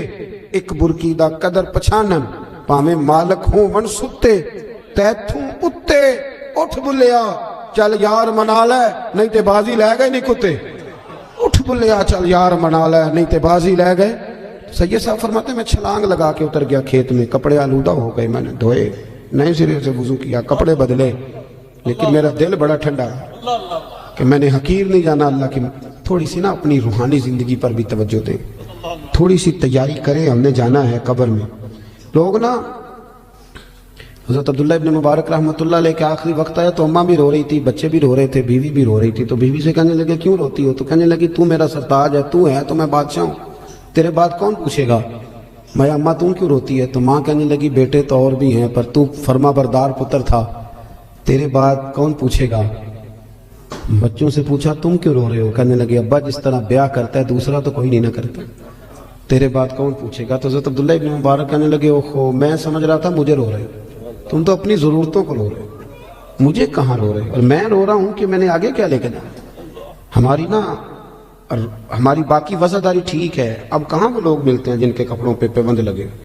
ਇੱਕ ਬੁਰਕੀ ਦਾ ਕਦਰ ਪਛਾਣਨ ਭਾਵੇਂ ਮਾਲਕ ਹੋਵਣ ਸੁੱਤੇ ਤੈਥੋਂ ਉੱਤੇ ਉੱਠ ਬੁੱਲਿਆ ਚੱਲ ਯਾਰ ਮਨਾ ਲੈ ਨਹੀਂ ਤੇ ਬਾਜ਼ੀ ਲੈ ਗਏ ਨਹੀਂ ਕੁੱਤੇ اٹھ بلیا چل یار منا لے نہیں تے بازی لے گئے سید صاحب فرماتے ہیں میں چھلانگ لگا کے اتر گیا کھیت میں کپڑے آلودہ ہو گئے میں نے دھوئے نئے سرے سے وضو کیا کپڑے بدلے لیکن میرا دل بڑا ٹھنڈا کہ میں نے حقیر نہیں جانا اللہ کی تھوڑی سی نا اپنی روحانی زندگی پر بھی توجہ دیں تھوڑی سی تیاری کریں ہم نے جانا ہے قبر میں لوگ نا حضرت عبداللہ ابن مبارک رحمۃ اللہ علیہ کے آخری وقت آیا تو اماں بھی رو رہی تھی بچے بھی رو رہے تھے بیوی بھی رو رہی تھی تو بیوی سے کہنے لگے کیوں روتی ہو تو کہنے لگی تو میرا سرتاج ہے تو ہے تو میں بادشاہ ہوں تیرے بعد کون پوچھے گا میں اماں تم کیوں روتی ہے تو ماں کہنے لگی بیٹے تو اور بھی ہیں پر تو فرما بردار پتر تھا تیرے بعد کون پوچھے گا بچوں سے پوچھا تم کیوں رو رہے ہو کہنے لگے ابا جس طرح بیاہ کرتا ہے دوسرا تو کوئی نہیں نہ کرتا تیرے بعد کون پوچھے گا تو حضرت عبداللہ ابن مبارک کہنے لگے اوہو میں سمجھ رہا تھا مجھے رو رہے تم تو اپنی ضرورتوں کو رو رہے ہو مجھے کہاں رو رہے اور میں رو رہا ہوں کہ میں نے آگے کیا لے کے جانا ہماری باقی وزاداری ٹھیک ہے اب کہاں وہ لوگ ملتے ہیں جن کے کپڑوں پہ پابند لگے